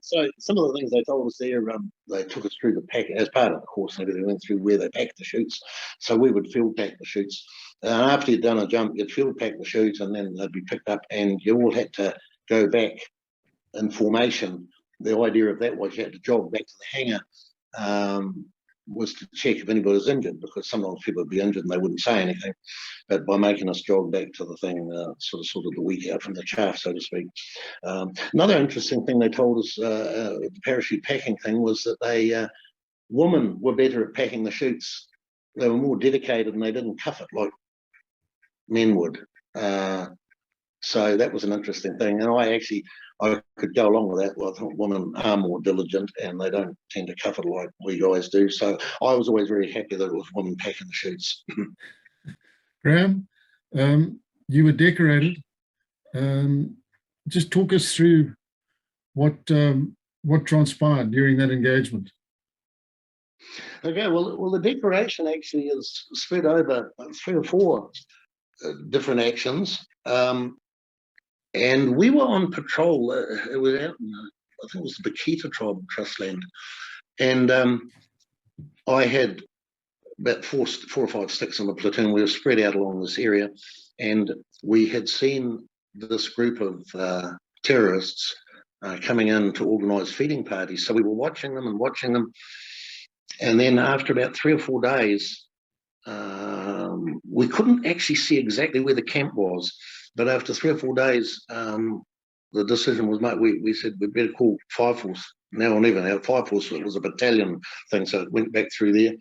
So some of the things they told us there, they took us through the pack as part of the course, and everything went through where they packed the chutes. So we would field pack the chutes. After you'd done a jump, you'd field pack the chutes, and then they'd be picked up, and you all had to go back in formation. The idea of that was you had to jog back to the hangar, was to check if anybody was injured, because sometimes people would be injured and they wouldn't say anything. But by making us jog back to the thing, sort of the wheat out from the chaff, so to speak. Another interesting thing they told us, the parachute packing thing, was that women were better at packing the chutes. They were more dedicated, and they didn't cuff it like men would. So that was an interesting thing. And I actually I could go along with that. Well, I think women are more diligent and they don't tend to cuff it like we guys do. So I was always very happy that it was women packing the chutes. Graeme, you were decorated. Just talk us through what transpired during that engagement. Okay, well, the decoration actually is spread over 3 or 4 different actions. And we were on patrol. It was out in, I think it was the Bakita tribe of Trustland. And I had about 4 or 5 sticks on the platoon. We were spread out along this area. And we had seen this group of terrorists coming in to organise feeding parties. So we were watching them. And then after about 3 or 4 days, we couldn't actually see exactly where the camp was. But after 3 or 4 days, the decision was made. We said we'd better call Fireforce. Now or never. Now, Fireforce was a battalion thing, so it went back through there.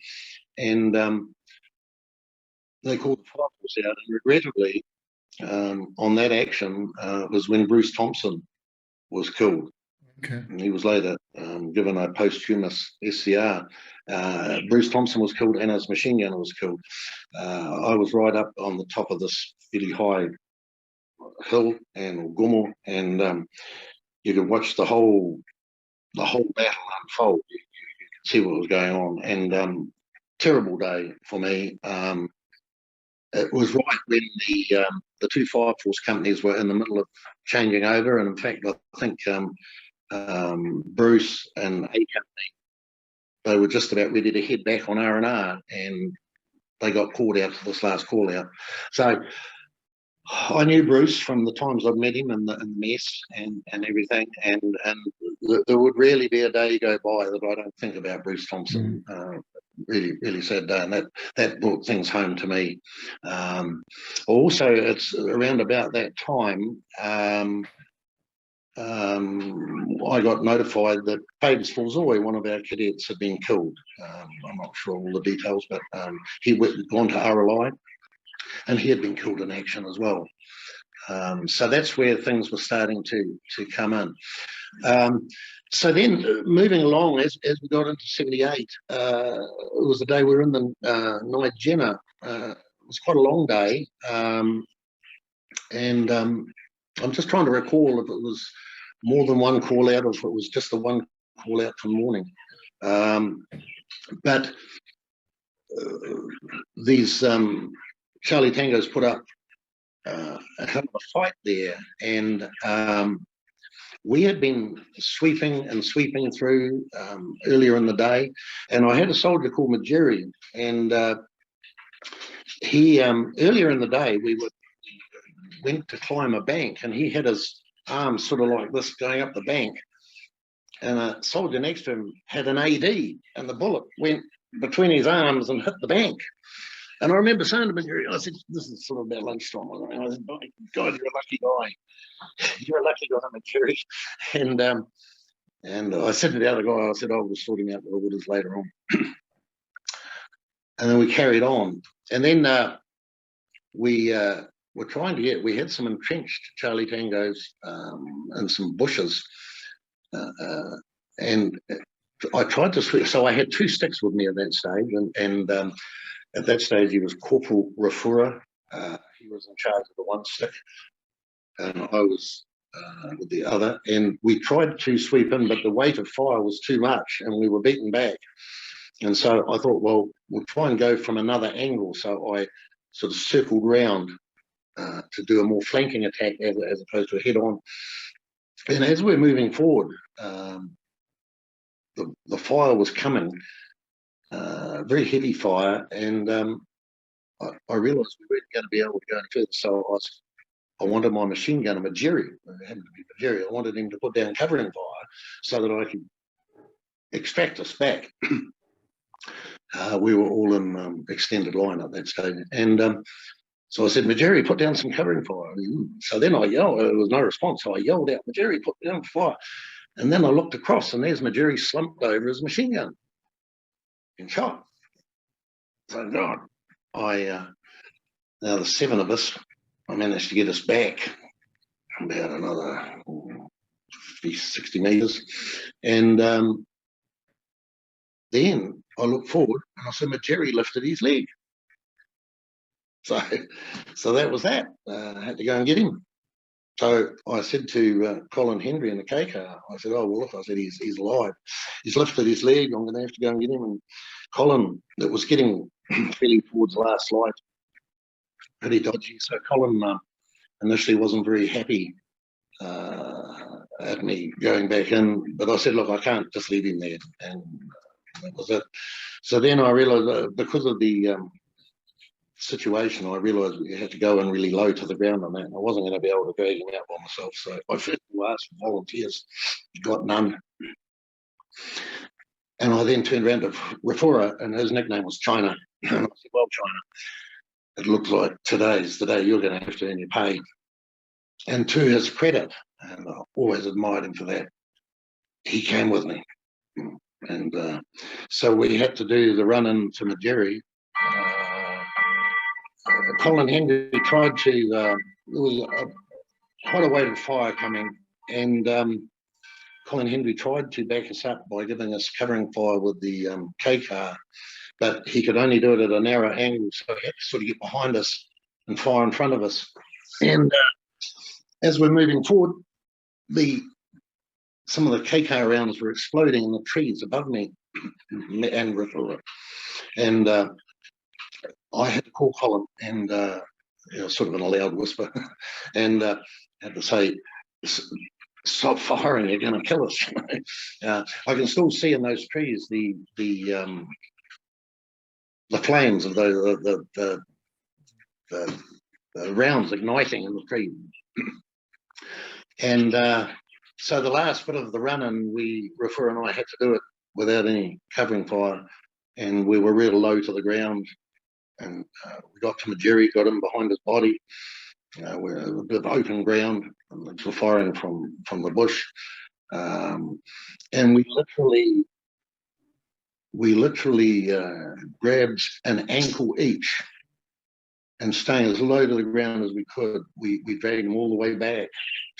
And they called the Fireforce out. And regrettably, on that action was when Bruce Thompson was killed. Okay. And he was later given a posthumous SCR. Bruce Thompson was killed and his machine gunner was killed. I was right up on the top of this really high hill and gumo, and you could watch the whole battle unfold. You could see what was going on, and terrible day for me. It was right when the 2 Fireforce companies were in the middle of changing over, and in fact, I think Bruce and A Company, they were just about ready to head back on R&R, and they got called out for this last call out. So I knew Bruce from the times I'd met him in the mess and everything, and there would rarely be a day go by that I don't think about Bruce Thompson. Really sad day, and that brought things home to me. Also, it's around about that time I got notified that Faber's Falzoy, one of our cadets, had been killed. I'm not sure all the details, but he went gone to RLI, and he had been killed in action as well. So that's where things were starting to come in. So then, moving along, as we got into 78, it was the day we were in the night Jenna. It was quite a long day, and I'm just trying to recall if it was more than one call out or if it was just the one call out from morning. But these Charlie Tangos put up a hell of a fight there, and we had been sweeping through earlier in the day, and I had a soldier called Majeri, and he earlier in the day we went to climb a bank, and he had his arms sort of like this going up the bank, and a soldier next to him had an AD, and the bullet went between his arms and hit the bank. And I remember saying to Majeri, I said, this is sort of about lunchtime. I said, oh, God, you're a lucky guy. You're a lucky guy, Majeri. And I said to the other guy, I said, I will sort him out with the orders later on. And then we carried on. And then we were trying to we had some entrenched Charlie Tangos and some bushes. And I tried to switch. So I had 2 sticks with me at that stage. And at that stage, he was Corporal Rafura. He was in charge of the one stick, and I was with the other. And we tried to sweep in, but the weight of fire was too much, and we were beaten back. And so I thought, well, we'll try and go from another angle. So I sort of circled round to do a more flanking attack as opposed to a head-on. And as we're moving forward, the fire was coming. Very heavy fire, and I realised we weren't going to be able to go any further. So I wanted my machine gunner, Majeri. It happened to be Majeri. I wanted him to put down covering fire so that I could extract us back. We were all in extended line at that stage, and so I said, Majeri, put down some covering fire. So then I yelled. There was no response. So I yelled out, Majeri, put down fire. And then I looked across, and there's Majeri slumped over his machine gun and shot. So God, now the 7 of us, I managed to get us back about another 60 meters. And then I looked forward and I saw my Jerry lifted his leg. So that was that. I had to go and get him. So I said to Colin Hendry in the K car, I said, oh, well, look, I said, he's alive. He's lifted his leg. I'm going to have to go and get him. And Colin, that was getting fairly towards the last light, pretty dodgy. So Colin initially wasn't very happy at me going back in. But I said, look, I can't just leave him there. And that was it. So then I realised because of the situation, I realised you had to go in really low to the ground on that. And I wasn't going to be able to drag him out by myself. So I first asked for volunteers, got none. And I then turned around to Rafura, and his nickname was China. And I said, well, China, it looks like today's the day you're going to have to earn your pay. And to his credit, and I always admired him for that, he came with me. And so we had to do the run into Majeri. Colin Hendry tried to, there was quite a wave of fire coming, and Colin Hendry tried to back us up by giving us covering fire with the K car, but he could only do it at a narrow angle, so he had to sort of get behind us and fire in front of us. And as we're moving forward, some of the K car rounds were exploding in the trees above me and Rifle. And I had to call Colin, and sort of in a loud whisper, and had to say, stop firing, you're going to kill us. I can still see in those trees the flames of the rounds igniting in the tree. And so the last bit of the run, and Rafura and I had to do it without any covering fire, and we were real low to the ground. And we got to Majeri, got him behind his body. We're a bit of open ground, and we're firing from the bush. And we literally grabbed an ankle each, and staying as low to the ground as we could, we dragged him all the way back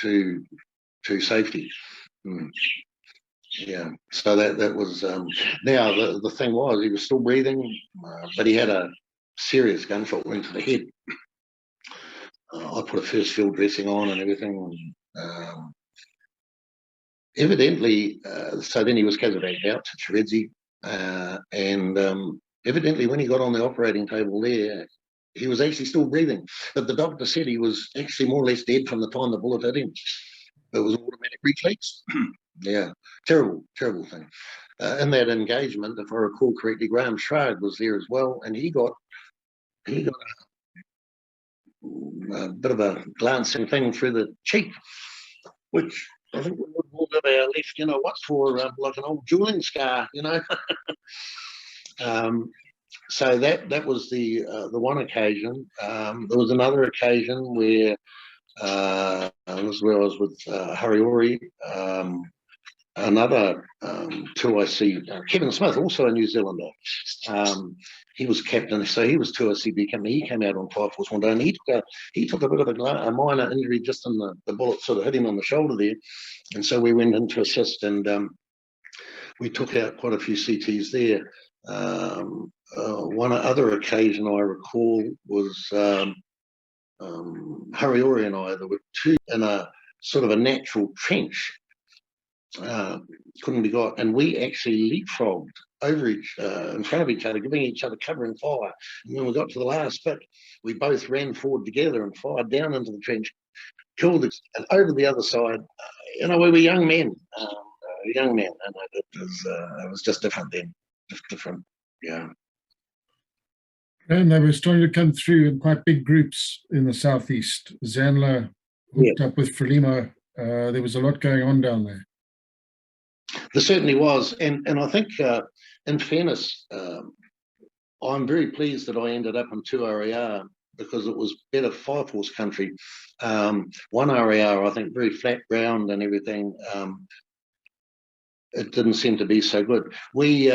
to safety. Yeah, so that was now the thing was, he was still breathing, but he had a serious gunshot wound to the head. I put a first field dressing on and everything. Evidently, so then he was casevaced out to Chiredzi, and evidently when he got on the operating table there, he was actually still breathing, but the doctor said he was actually more or less dead from the time the bullet hit him. It was an automatic reflex. Yeah, terrible thing. In that engagement, if I recall correctly, Graeme Trass was there as well, and he got a bit of a glancing thing through the cheek, which I think we would have our left, what's for like an old dueling scar, So that was the one occasion. There was another occasion where this is where I was with Hariori. Another 2IC, Kevin Smith, also a New Zealander. He was captain, so he was 2IC company. He came out on Fireforce one day, and he took a bit of a minor injury just in the bullet sort of hit him on the shoulder there, and so we went in to assist, and we took out quite a few CTs there. One other occasion I recall was Hariori and I. There were two in a sort of a natural trench. Couldn't be got, and we actually leapfrogged over in front of each other, giving each other cover and fire. And when we got to the last bit, we both ran forward together and fired down into the trench, killed it, and over the other side. We were young men, and it was just different then, just different, yeah. And they were starting to come through in quite big groups in the southeast. Zanla hooked up with Frelimo. There was a lot going on down there. There certainly was, and I think, in fairness, I'm very pleased that I ended up in 2 RAR because it was better Fireforce country. 1 RAR, I think, very flat ground and everything. It didn't seem to be so good. We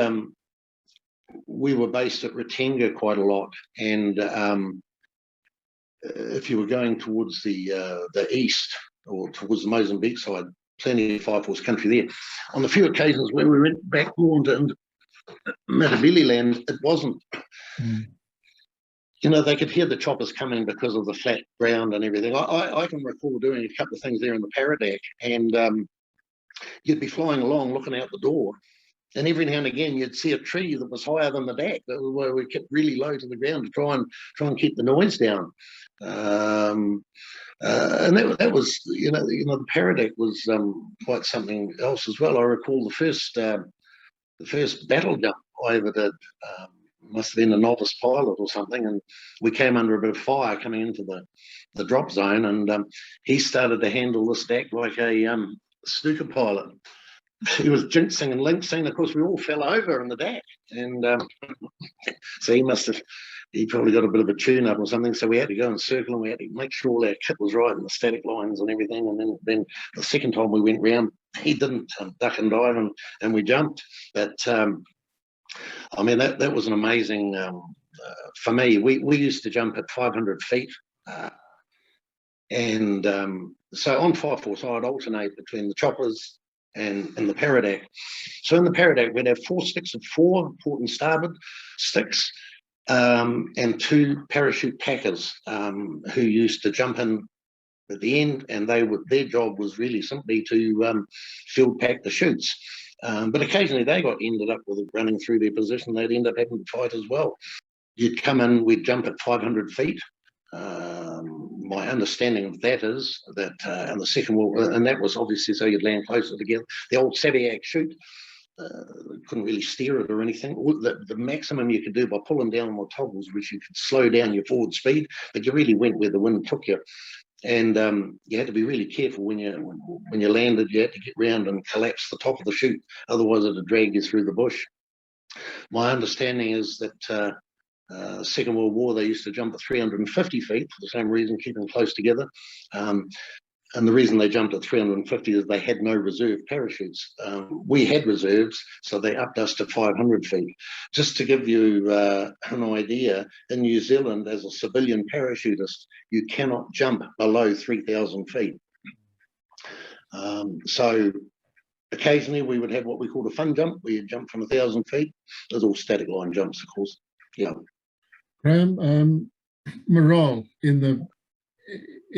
were based at Ratenga quite a lot, and if you were going towards the east or towards the Mozambique side, plenty of Fireforce country there. On the few occasions where we went back more into Matabele land, it wasn't. You know, they could hear the choppers coming because of the flat ground and everything. I can recall doing a couple of things there in the Paradak, and you'd be flying along looking out the door, and every now and again you'd see a tree that was higher than the DAC, where we kept really low to the ground to try and keep the noise down. And that was, you know, the Paradak was quite something else as well. I recall the first battle jump I ever did. Must have been a novice pilot or something, and we came under a bit of fire coming into the drop zone, and he started to handle this DAC like a snooker pilot. He was jinxing and lynxing. Of course, we all fell over in the DAC, and so he probably got a bit of a tune-up or something, so we had to go and circle, and we had to make sure all our kit was right and the static lines and everything, and then the second time we went round, he didn't duck and dive, and we jumped. But I mean, that was an amazing, for me, we used to jump at 500 feet, and so on Fireforce, I'd alternate between the choppers and the Paradak. So in the Paradak, we'd have 4 sticks of 4 port and starboard sticks, and 2 parachute packers who used to jump in at the end, and their job was really simply to field pack the chutes. But occasionally they ended up with running through their position. They'd end up having to fight as well. You'd come in, we'd jump at 500 feet. My understanding of that is that in the Second World War, and that was obviously so you'd land closer together. The old Saviac chute, couldn't really steer it or anything. The maximum you could do by pulling down on the toggles was you could slow down your forward speed, but you really went where the wind took you. And you had to be really careful when you landed. You had to get round and collapse the top of the chute, otherwise it would drag you through the bush. My understanding is that Second World War, they used to jump at 350 feet for the same reason, keeping close together. And the reason they jumped at 350 is they had no reserve parachutes. We had reserves, so they upped us to 500 feet. Just to give you an idea, in New Zealand, as a civilian parachutist, you cannot jump below 3,000 feet. So occasionally we would have what we called a fun jump, where you jump from 1,000 feet. Those are all static line jumps, of course. Yeah. Graeme, morale in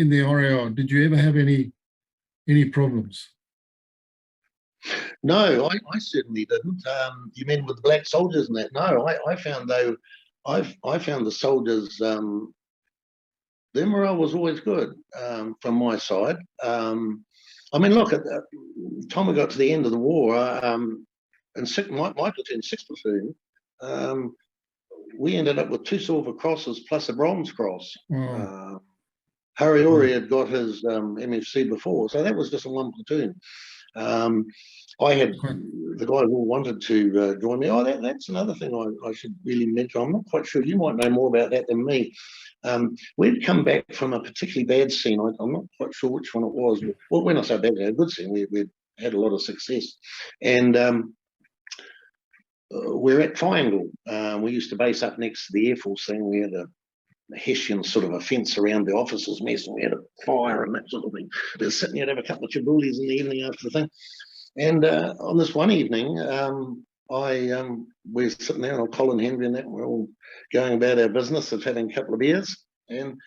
the RAR, did you ever have any problems? No, I certainly didn't. You mean with the black soldiers and that? No, I found the soldiers, their morale was always good from my side. I mean, look, at the time we got to the end of the war, in my platoon, 6th Platoon, we ended up with 2 silver crosses plus a bronze cross. Wow. Hariori had got his MFC before, so that was just in 1 platoon. I had the guys all wanted to join me. Oh, that's another thing I should really mention. I'm not quite sure. You might know more about that than me. We'd come back from a particularly bad scene. I'm not quite sure which one it was. Well, when I say bad, a good scene. We'd had a lot of success. And we're at Triangle. We used to base up next to the Air Force thing. We had a Hessian sort of a fence around the officers' mess, and we had a fire and that sort of thing. We were sitting there to have a couple of chabulis in the evening after the thing. And on this one evening, we're sitting there, and Colin Henry and that, we're all going about our business of having a couple of beers. And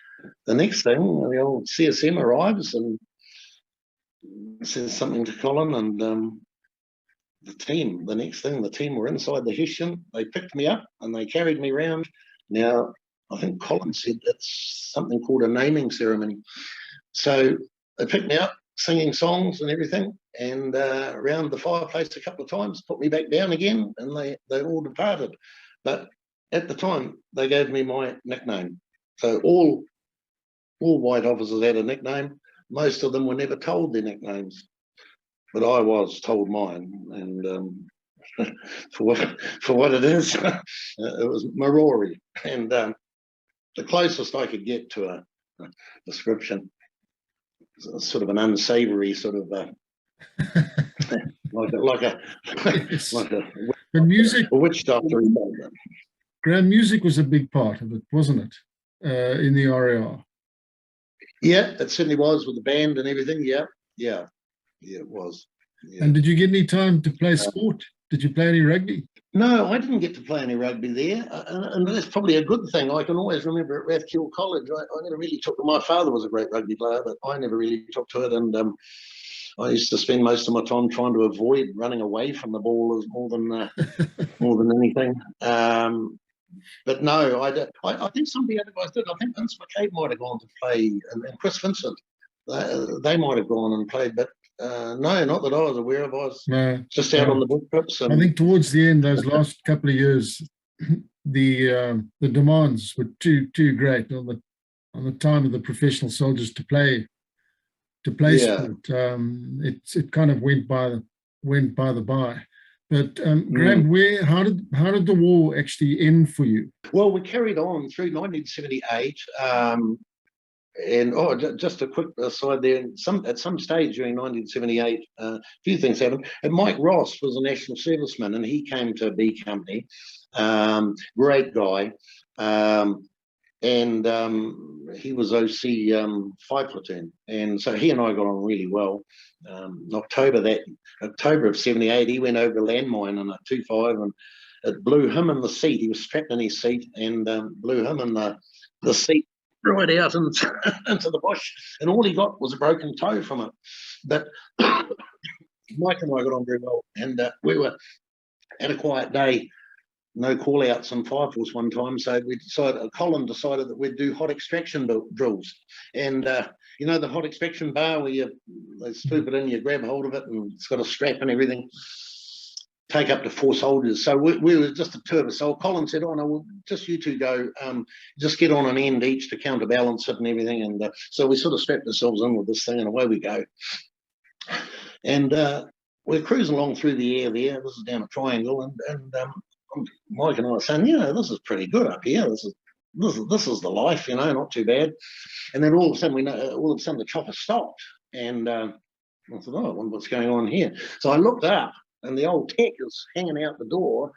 the next thing, the old CSM arrives and says something to Colin, and the team were inside the Hessian. They picked me up and they carried me around. Now, I think Colin said it's something called a naming ceremony. So they picked me up, singing songs and everything, and around the fireplace a couple of times, put me back down again, and they all departed. But at the time, they gave me my nickname. So all white officers had a nickname. Most of them were never told their nicknames, but I was told mine, and for what it is, it was Marori, and the closest I could get to a description, sort of an unsavoury sort of like a music, a witch doctor. Graeme, music was a big part of it, wasn't it, in the RAR? Yeah, it certainly was, with the band and everything. Yeah. it was. Yeah. And did you get any time to play sport? Did you play any rugby? No, I didn't get to play any rugby there, and that's probably a good thing. I can always remember at Rathkill College, I never really took to. My father was a great rugby player, but I never really took to it, and I used to spend most of my time trying to avoid running away from the ball as more than anything. But no, I think some of the other guys did. I think Vince McCabe might have gone to play, and Chris Vincent. They might have gone and played, but no, not that I was aware of. I was just out on the book trips. I think towards the end, those last couple of years, the demands were too great on the time of the professional soldiers to play sport. It kind of went by the by. But Graeme, how did the war actually end for you? Well, we carried on through 1978. And just a quick aside there. At some stage during 1978, a few things happened. And Mike Ross was a national serviceman, and he came to B Company. Great guy, and he was OC 5 Platoon, and so he and I got on really well. October of '78, he went over a landmine on a 2.5, and it blew him in the seat. He was strapped in his seat, and blew him in the seat right out into the bush, and all he got was a broken toe from it. But Mike and I got on very well, and we were at a quiet day, no call outs on Fireforce one time, so Colin decided that we'd do hot extraction drills. And you know the hot extraction bar where they swoop it in, you grab hold of it, and it's got a strap and everything. Take up to 4 soldiers. So we were just the 2 of us. So Colin said, "Oh no, well, just you 2 go. Just get on an end each to counterbalance it and everything." And so we sort of strapped ourselves in with this thing, and away we go. And we're cruising along through the air there. This is down a triangle, and Mike and I were saying, this is pretty good up here. This is the life, not too bad. And then all of a sudden the chopper stopped, and I thought, "Oh, I wonder what's going on here." So I looked up, and the old tech is hanging out the door,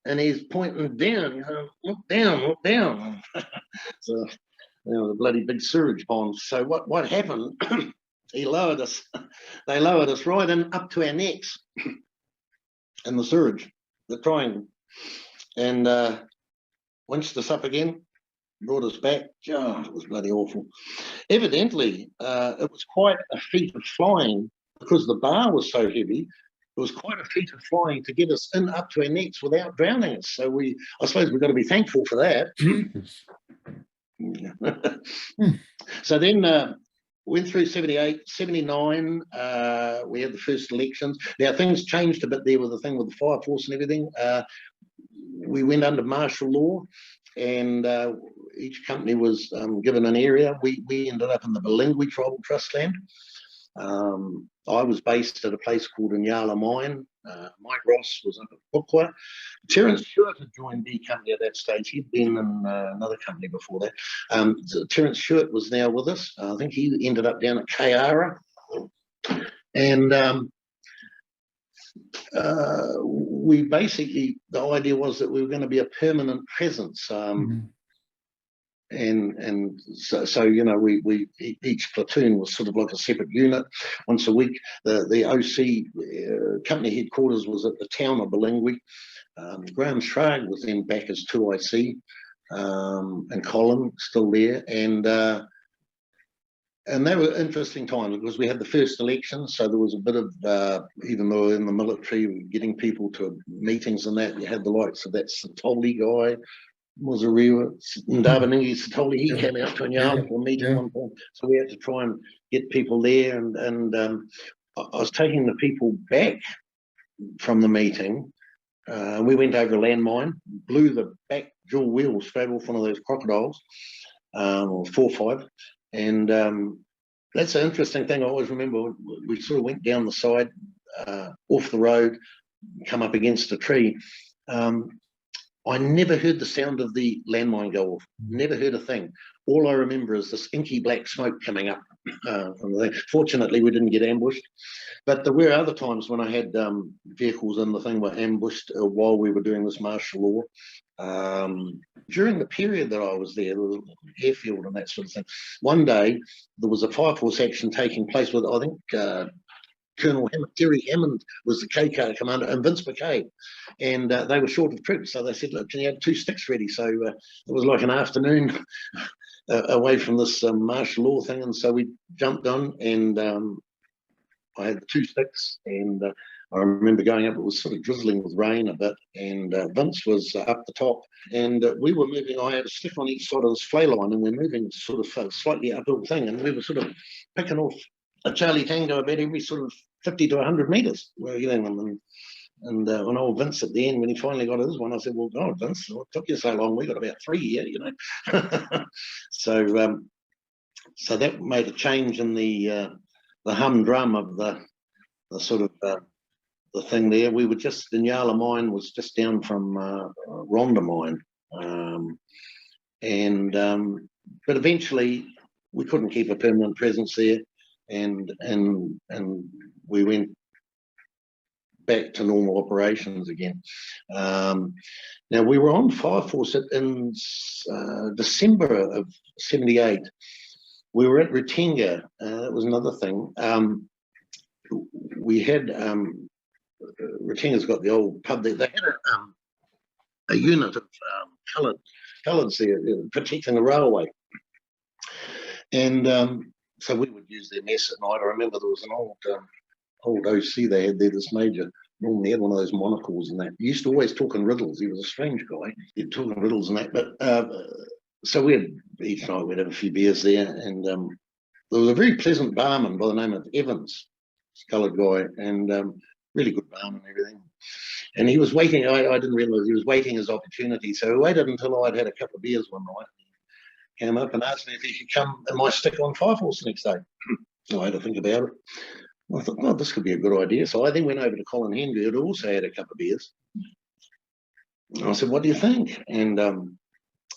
and he's pointing down, "Look down, look down." So, the bloody big sewage pond. So what happened? They lowered us right in up to our necks in the sewage, the triangle, and winched us up again, brought us back. Oh, it was bloody awful. Evidently, it was quite a feat of flying because the bar was so heavy. It was quite a feat of flying to get us in up to our necks without drowning us. So I suppose we've got to be thankful for that. So then went through 78, 79. We had the first elections. Now things changed a bit there with the thing with the Fireforce and everything. We went under martial law, and each company was given an area. We ended up in the Balingui Tribal Trust land. I was based at a place called Inyala Mine. Mike Ross was up at Bukwa. Terence Stewart had joined B Company at that stage. He'd been in another company before that. Terence Stewart was now with us. I think he ended up down at Kayara. And we basically, the idea was that we were going to be a permanent presence. And so we each platoon was sort of like a separate unit once a week. The OC company headquarters was at the town of Balingui. Graeme Trass was then back as 2IC, and Colin still there, and they were interesting times because we had the first election, so there was a bit of even though in the military, getting people to meetings and that. You had the likes of that Satoli guy. Was a real Ndabaningi Satoli. He came out to Inyala for a meeting one time, so we had to try and get people there. And I was taking the people back from the meeting. We went over a landmine, blew the back dual wheel straight off one of those crocodiles, or 4.5, and that's an interesting thing. I always remember we sort of went down the side, off the road, come up against a tree. I never heard the sound of the landmine go off. Never heard a thing. All I remember is this inky black smoke coming up from there. Fortunately, we didn't get ambushed. But there were other times when I had vehicles in the thing were ambushed while we were doing this martial law. During the period that I was there, the airfield and that sort of thing, one day there was a Fireforce action taking place with, I think, Colonel Terry Hammond was the KK commander, and Vince McKay, and they were short of troops, so they said, look, can you have 2 sticks ready? So it was like an afternoon away from this martial law thing, and so we jumped on, and I had 2 sticks, and I remember going up, it was sort of drizzling with rain a bit, and Vince was up the top, and we were moving. I had a stick on each side of this flay line, and we're moving sort of slightly uphill thing, and we were sort of picking off a Charlie Tango about every sort of 50 to 100 metres. We're getting them, and when old Vince at the end, when he finally got his one, I said, well, God, Vince, what took you so long? We got about 3 here, you know. So that made a change in the humdrum of the sort of the thing there. We were just, the Nyala mine was just down from Rhonda mine, but eventually we couldn't keep a permanent presence there, and we went back to normal operations again. Now we were on Fireforce in December of '78. We were at Rhodesia. That was another thing. We had Rhodesia's got the old pub there. They had a unit of coloureds there protecting the railway, and so we would use their mess at night. I remember there was an old OC they had there, this major. Normally had one of those monocles and that. He used to always talk in riddles. He was a strange guy. He'd talk in riddles and that. But so each night we'd have a few beers there, and there was a very pleasant barman by the name of Evans, coloured guy, and really good barman and everything. And he was waiting. I didn't realise he was waiting his opportunity. So we waited until I'd had a couple of beers one night. He came up and asked me if he could come in my stick on Fireforce the next day. So I had to think about it. I thought, well, this could be a good idea. So I then went over to Colin Henry, who'd also had a couple of beers. And I said, what do you think? And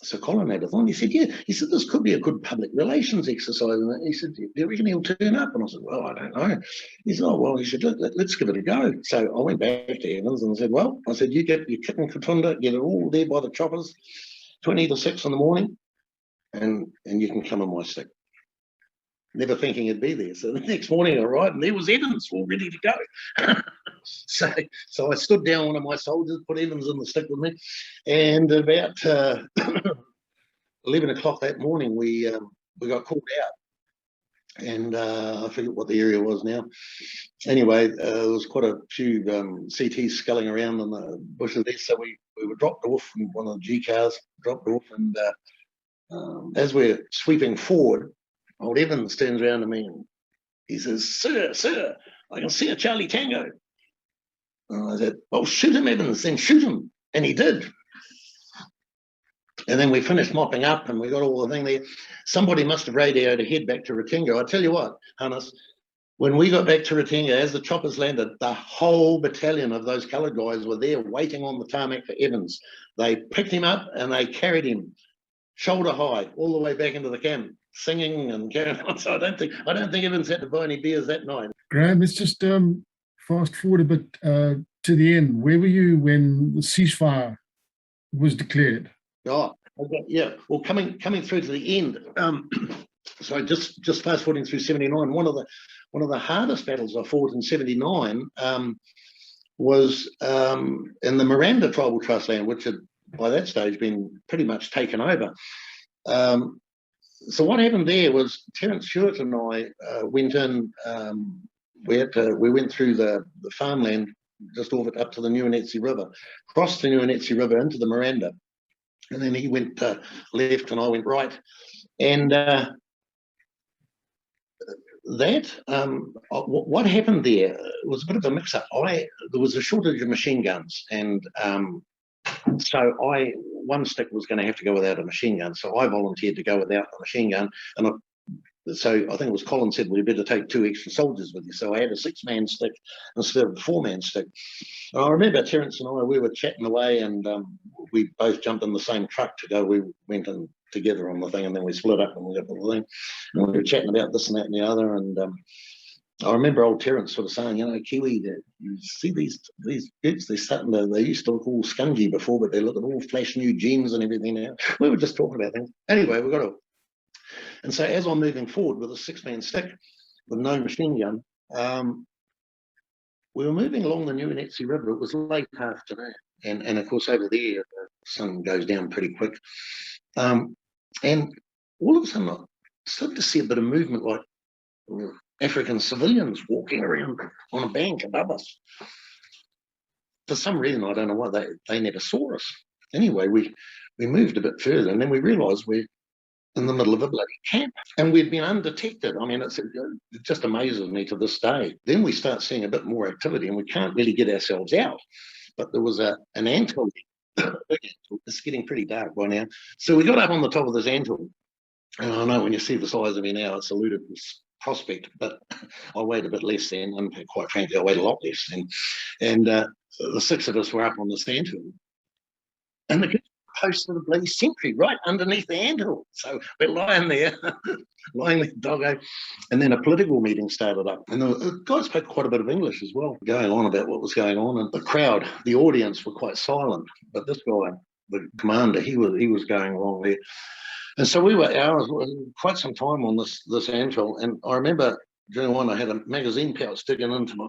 so Colin had a thought. He said, yeah. He said, this could be a good public relations exercise. And he said, do you reckon he'll turn up? And I said, well, I don't know. He said, oh, well, he said, let's give it a go. So I went back to Evans and said, well, I said, you get your kit and katunda, get it all there by the choppers, 20 to 6 in the morning, and you can come on my stick. Never thinking it'd be there. So the next morning I arrived, and there was Evans all ready to go. So I stood down one of my soldiers, put Evans in the stick with me, and about 11 o'clock that morning we got called out, and I forget what the area was now. Anyway, there was quite a few CTs sculling around in the bushes there, so we were dropped off, and one of the G cars dropped off, and as we're sweeping forward, old Evans turns around to me and he says, sir, I can see a Charlie Tango. And I said, well, shoot him, Evans, then shoot him. And he did. And then we finished mopping up and we got all the thing there. Somebody must have radioed ahead back to Rhodesia. I tell you what, Hannes, when we got back to Rhodesia, as the choppers landed, the whole battalion of those coloured guys were there waiting on the tarmac for Evans. They picked him up and they carried him shoulder high all the way back into the camp, singing and carrying on. So I don't think Evans had to buy any beers that night. Graeme, let's just fast forward a bit to the end. Where were you when the ceasefire was declared? Oh, okay, yeah. Well, coming through to the end. So just fast forwarding through '79. One of the hardest battles I fought in '79 was in the Miranda Tribal Trust land, which had by that stage been pretty much taken over. So what happened there was Terence Stewart and I went in. We went through the farmland just off it up to the Nuanetsi River, crossed the Nuanetsi River into the Miranda, and then he went left and I went right. And what happened there was a bit of a mix-up. There was a shortage of machine guns, and so one stick was going to have to go without a machine gun. So I volunteered to go without a machine gun, and so I think it was Colin said, well, you better take 2 extra soldiers with you. So I had a 6-man stick instead of a 4-man stick. And I remember Terence and I, we were chatting away, and we both jumped in the same truck to go. We went in together on the thing, and then we split up and we got the thing. And we were chatting about this and that and the other. And I remember old Terence sort of saying, you know, Kiwi, you see these dudes, they used to look all scungy before, but they look at all flash new jeans and everything now. We were just talking about things. Anyway, we got to. And so as I'm moving forward with a 6-man stick with no machine gun, we were moving along the New Netsi River. It was late afternoon, and of course over there the sun goes down pretty quick. And all of a sudden I started to see a bit of movement, like African civilians walking around on a bank above us. For some reason, I don't know why, they never saw us. Anyway, we moved a bit further, and then we realised we're in the middle of a bloody camp, and we'd been undetected. I mean, it just amazes me to this day. Then we start seeing a bit more activity, and we can't really get ourselves out. But there was an anthill. It's getting pretty dark by now. So we got up on the top of this anthill, and I know when you see the size of me now, it's a ludicrous prospect, but I weighed a bit less then, and quite frankly, I weighed a lot less then. And the six of us were up on this anthill, and the kids posted a bloody sentry right underneath the anthill. So we're lying there, lying there, doggo, and then a political meeting started up, and the guy spoke quite a bit of English as well, going on about what was going on, and the crowd, the audience were quite silent, but this guy, the commander, he was going along there. And so we were hours, quite some time on this anthill, and I remember during one I had a magazine pouch sticking into my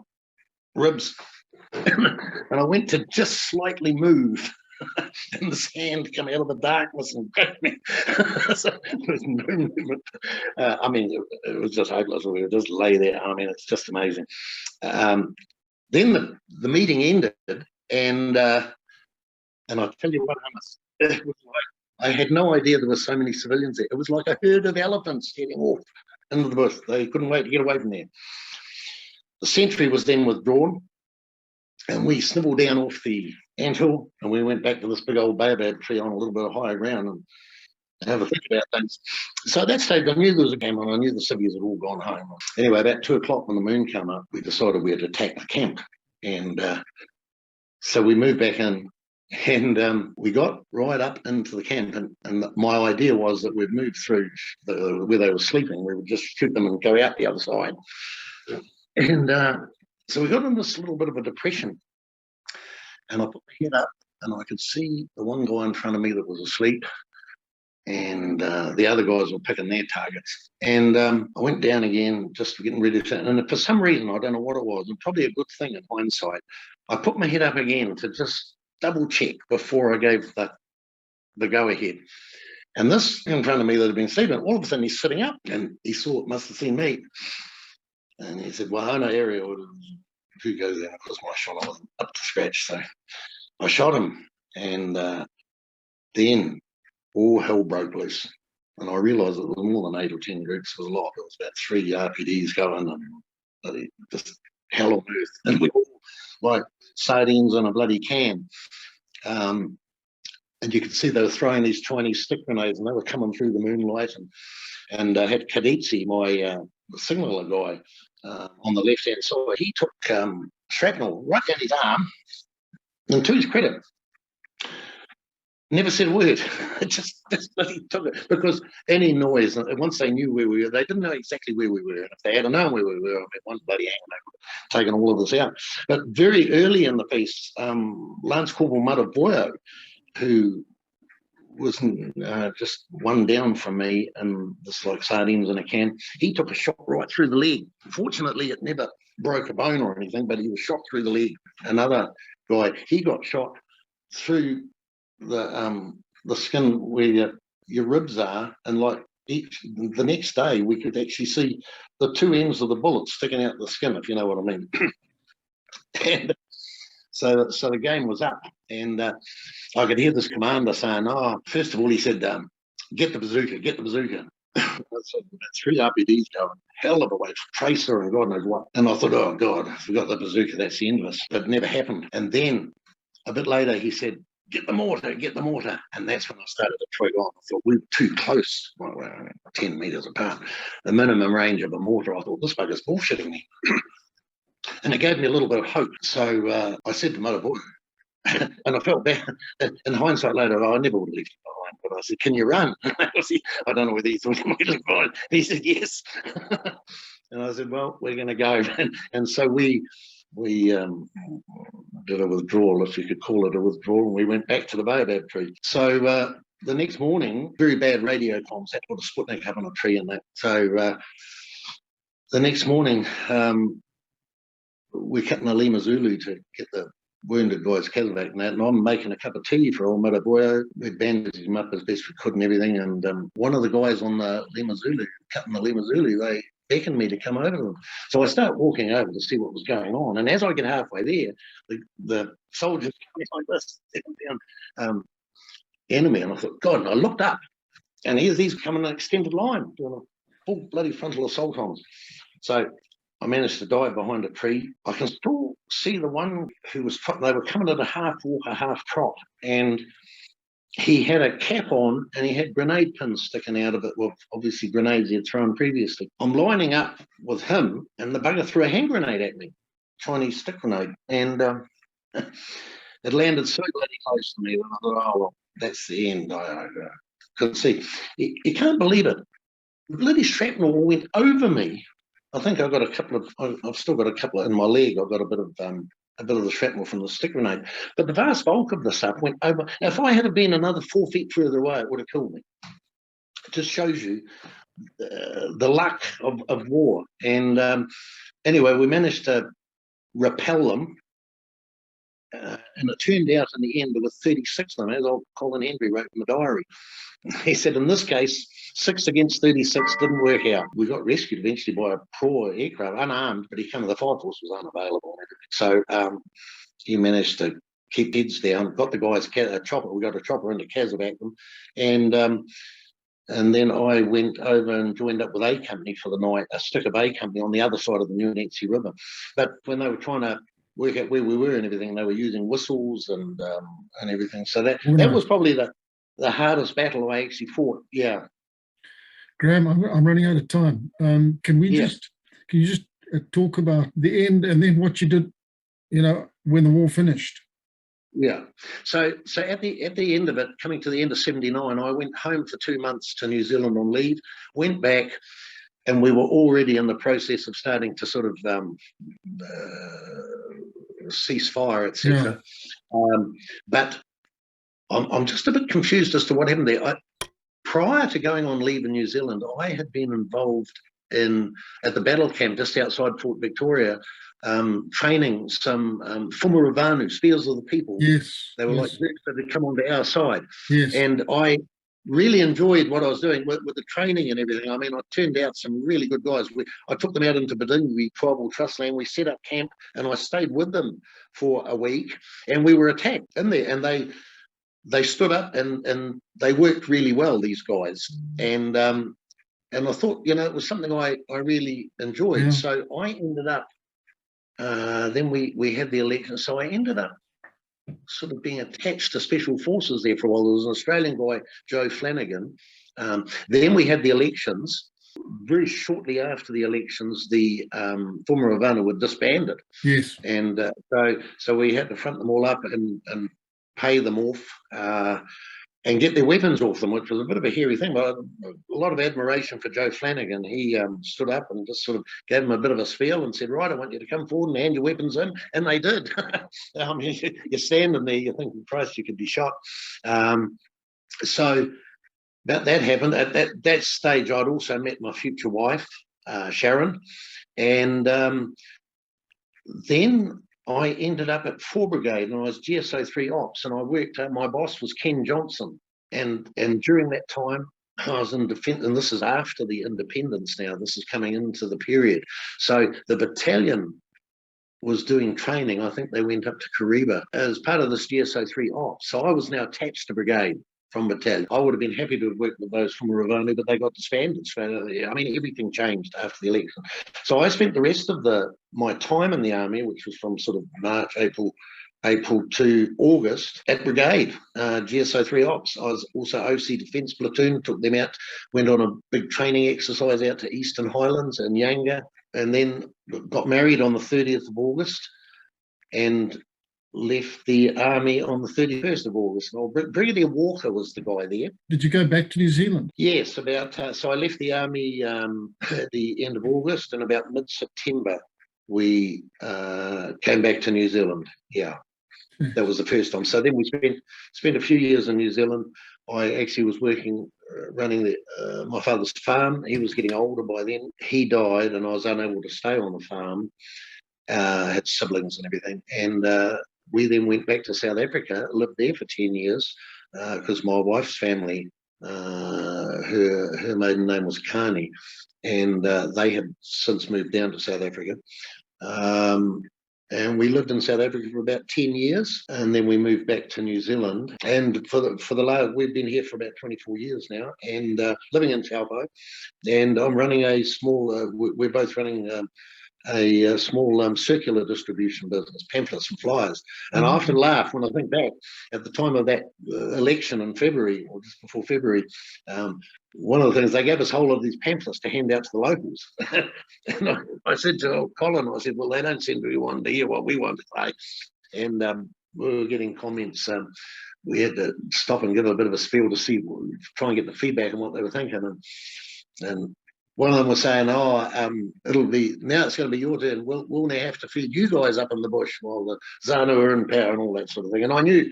ribs, and I went to just slightly move, and this hand came out of the darkness and grabbed me. So there was no movement. I mean, it was just hopeless. We would just lay there. I mean, it's just amazing. Then the meeting ended, and I tell you what, it was like, I had no idea there were so many civilians there. It was like a herd of elephants heading off into the bush. They couldn't wait to get away from there. The sentry was then withdrawn, and we snibbled down off the anthill, and we went back to this big old baobab tree on a little bit of higher ground and have a think about things. So at that stage, I knew there was a game on. I knew the civvies had all gone home. Anyway, about 2 o'clock when the moon came up, we decided we had to attack the camp. And so we moved back in, and we got right up into the camp. And my idea was that we'd move through where they were sleeping. We would just shoot them and go out the other side. And so we got in this little bit of a depression. And I put my head up, and I could see the one guy in front of me that was asleep, and the other guys were picking their targets. And I went down again, just getting ready to, and for some reason, I don't know what it was, and probably a good thing in hindsight, I put my head up again to just double check before I gave the go ahead. And this in front of me that had been sleeping, all of a sudden he's sitting up, and he must have seen me. And he said, well, I know area who goes there. Of course, my shot, I wasn't up to scratch, so I shot him, and then all hell broke loose. And I realised it was more than 8 or 10 groups. It was a lot. It was about 3 RPDs going, and just hell on earth. And we were all like sardines in a bloody can. And you could see they were throwing these Chinese stick grenades, and they were coming through the moonlight. And I had Cadet, my signaller guy, on the left-hand side. He took shrapnel right down his arm, and to his credit, never said a word. just bloody took it, because any noise, once they knew where we were, they didn't know exactly where we were. And if they had known where we were, at one bloody angle, they would have taken all of us out. But very early in the piece, Lance Corporal Mudda Boyo, who was just one down from me, and just like sardines in a can, he took a shot right through the leg. Fortunately, it never broke a bone or anything, but he was shot through the leg. Another guy, he got shot through the skin where your ribs are, and like the next day we could actually see the 2 ends of the bullet sticking out the skin, if you know what I mean. And so the game was up, and I could hear this commander saying, oh, first of all, he said, get the bazooka, get the bazooka. I said, 3 RPDs going, hell of a way, tracer and God knows what. And I thought, oh God, if we got the bazooka, that's the end of us. But it never happened. And then a bit later, he said, get the mortar, get the mortar. And that's when I started to trig on. I thought, we were too close, well, 10 metres apart. The minimum range of a mortar, I thought, this bugger's bullshitting me. And it gave me a little bit of hope. So I said to Mudda Boyo, and I felt bad. In hindsight later, I never would have left him behind, but I said, can you run? I don't know whether he thought he might have gone. He said, yes. And I said, well, we're going to go. And so we did a withdrawal, if you could call it a withdrawal, and we went back to the baobab tree. So the next morning, very bad radio comms, had to put a Sputnik up on a tree and that. So the next morning, we're cutting a Lima Zulu to get the wounded guys casevac and that, and I'm making a cup of tea for old mate boy. We'd bandaged him up as best we could and everything, and one of the guys on the Lima Zulu, cutting the Lima Zulu, they beckoned me to come over to them. So I start walking over to see what was going on, and as I get halfway there, the soldiers coming like this, down, enemy, and I thought, God, and I looked up, and here's these coming an extended line, doing a full bloody frontal assault on us. So I managed to dive behind a tree. I can still see the one who was, they were coming at a half walk, a half trot, and he had a cap on and he had grenade pins sticking out of it. Well, obviously grenades he had thrown previously. I'm lining up with him, and the bugger threw a hand grenade at me, Chinese stick grenade, and it landed so bloody close to me that I thought, oh, well, that's the end. I could see. You can't believe it. The bloody shrapnel went over me. I think I've got a couple of, I've still got a couple in my leg. I've got a bit of the shrapnel from the stick grenade. But the vast bulk of the stuff went over. Now, if I had been another 4 feet further away, it would have killed me. It just shows you the luck of war. And anyway, we managed to repel them. And it turned out in the end there were 36 of them, as old Colin Henry wrote in the diary. He said, in this case, 6 against 36 didn't work out. We got rescued eventually by a Pro aircraft, unarmed, but he came to the Fireforce was unavailable. So he managed to keep heads down, got the guys a chopper. We got a chopper into Casevac them, and then I went over and joined up with A Company for the night, a stick of A Company on the other side of the New Nancy River. But when they were trying to work out where we were and everything, they were using whistles and everything. So that was probably the hardest battle I actually fought. Yeah. Graeme, I'm running out of time. Can you just talk about the end and then what you did, when the war finished? Yeah. So at the end of it, coming to the end of 79, I went home for 2 months to New Zealand on leave, went back, and we were already in the process of starting to sort of cease fire, etc. Yeah. But I'm just a bit confused as to what happened there. Prior to going on leave in New Zealand, I had been involved at the battle camp just outside Fort Victoria, training some Fumaravanu, Spears of the People. Yes. They were like groups that had come onto our side. Yes. And I really enjoyed what I was doing with the training and everything. I mean, I turned out some really good guys. I took them out into Badingi tribal trust land. We set up camp, and I stayed with them for a week, and we were attacked in there, and they stood up and they worked really well, these guys. And I thought, it was something I really enjoyed. Yeah. So I ended up, then we had the election. So I ended up sort of being attached to Special Forces there for a while. There was an Australian guy, Joe Flanagan. Then we had the elections. Very shortly after the elections, the Fumaravanu were disbanded. Yes. And so we had to front them all up and pay them off and get their weapons off them, which was a bit of a hairy thing, but a lot of admiration for Joe Flanagan. He stood up and just sort of gave them a bit of a spiel and said, right, I want you to come forward and hand your weapons in, and they did. I mean, you're standing there, you're thinking, Christ, you could be shot. So that happened. At that stage, I'd also met my future wife, Sharon, and then I ended up at 4 Brigade, and I was GSO 3 Ops, and I worked. My boss was Ken Johnson, and during that time I was in defence, and this is after the independence. Now this is coming into the period. So the battalion was doing training. I think they went up to Kariba as part of this GSO 3 Ops. So I was now attached to Brigade from battalion. I would have been happy to have worked with those from Ravoni, but they got disbanded. So, I mean, everything changed after the election. So I spent the rest of my time in the army, which was from sort of March, April to August, at Brigade, GSO 3 Ops. I was also OC Defence Platoon, took them out, went on a big training exercise out to Eastern Highlands and Yanga, and then got married on the 30th of August and left the army on the 31st of August. Well, Brigadier Walker was the guy there. Did you go back to New Zealand? Yes, so I left the army at the end of August, and about mid-September we came back to New Zealand. Yeah, that was the first time. So then we spent a few years in New Zealand. I actually was working, running my father's farm. He was getting older by then. He died, and I was unable to stay on the farm. had siblings and everything. And we then went back to South Africa, lived there for 10 years, because my wife's family, her maiden name was Carney, and they had since moved down to South Africa. And we lived in South Africa for about 10 years, and then we moved back to New Zealand. And for the last, we've been here for about 24 years now, and living in Taupo. And I'm running a small, we're both running a small circular distribution business, pamphlets and flyers. And I often laugh when I think back at the time of that election in February, or just before February. One of the things, they gave us a whole lot of these pamphlets to hand out to the locals. And I said to Colin, I said, well, they don't seem to be wanting to hear what we want to say. And we were getting comments. We had to stop and give a bit of a spiel to try and get the feedback on what they were thinking. And one of them was saying, it'll be, now it's going to be your turn. We'll now have to feed you guys up in the bush while the ZANU are in power and all that sort of thing. And I knew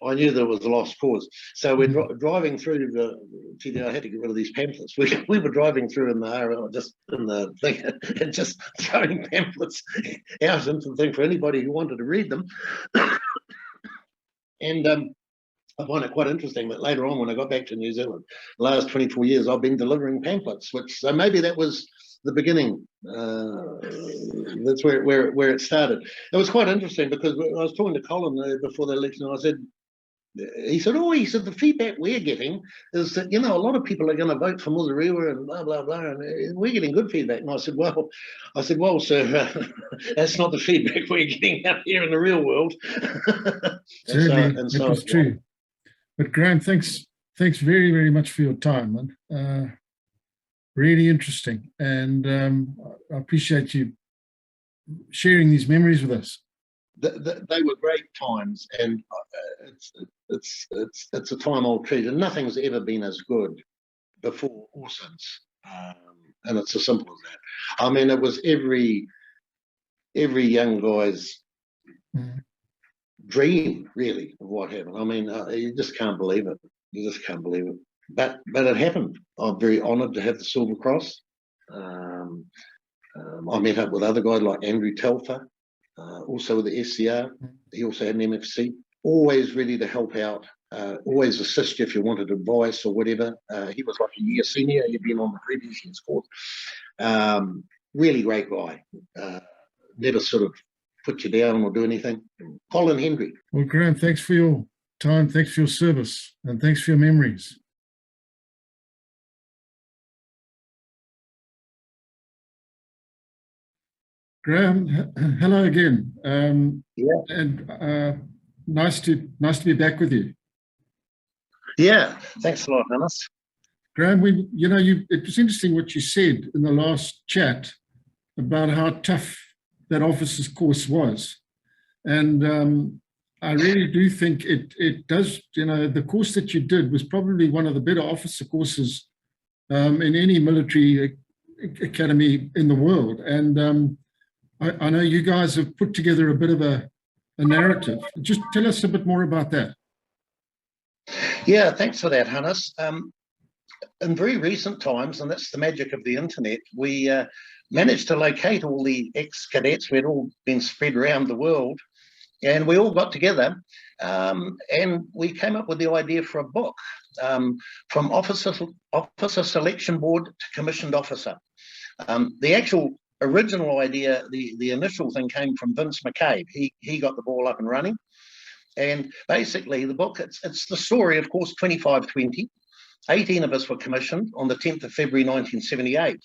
there was a lost cause. So we're driving through I had to get rid of these pamphlets. We were driving through in the RAR, just in the thing, and just throwing pamphlets out into the thing for anybody who wanted to read them. And I find it quite interesting that later on, when I got back to New Zealand, the last 24 years, I've been delivering pamphlets, so maybe that was the beginning. That's where it started. It was quite interesting because I was talking to Colin before the election, and he said, the feedback we're getting is that, a lot of people are going to vote for Muzariwa and blah, blah, blah, and we're getting good feedback. And I said, well, sir, that's not the feedback we're getting out here in the real world. Certainly, it was true. But Graeme, thanks very, very much for your time, man. Really interesting, and I appreciate you sharing these memories with us. They were great times, and it's a time I'll treat, and nothing's ever been as good before or since. And it's as simple as that. I mean, it was every young guy's dream, really, of what happened. I mean, you just can't believe it. You just can't believe it. But it happened. I'm very honoured to have the Silver Cross. I met up with other guys like Andrew Telfer, also with the SCR. He also had an MFC. Always ready to help out. Always assist you if you wanted advice or whatever. He was like a year senior. He'd been on the previous year's course. Really great guy. Never sort of put you down or do anything. Colin Hendry. Well, Graeme, thanks for your time, thanks for your service, and thanks for your memories. Graeme, hello again. And nice to be back with you. Yeah, thanks a lot, Hannes. Graeme, it was interesting what you said in the last chat about how tough that officer's course was. And I really do think it does, the course that you did was probably one of the better officer courses in any military academy in the world. And I know you guys have put together a bit of a narrative. Just tell us a bit more about that. Yeah, thanks for that, Hannes. In very recent times, and that's the magic of the internet, we managed to locate all the ex-cadets who had all been spread around the world, and we all got together and we came up with the idea for a book, from officer selection board to commissioned officer. The actual original idea, the initial thing came from Vince McCabe. He got the ball up and running, and basically the book, it's the story of course 2520. 18 of us were commissioned on the 10th of February 1978.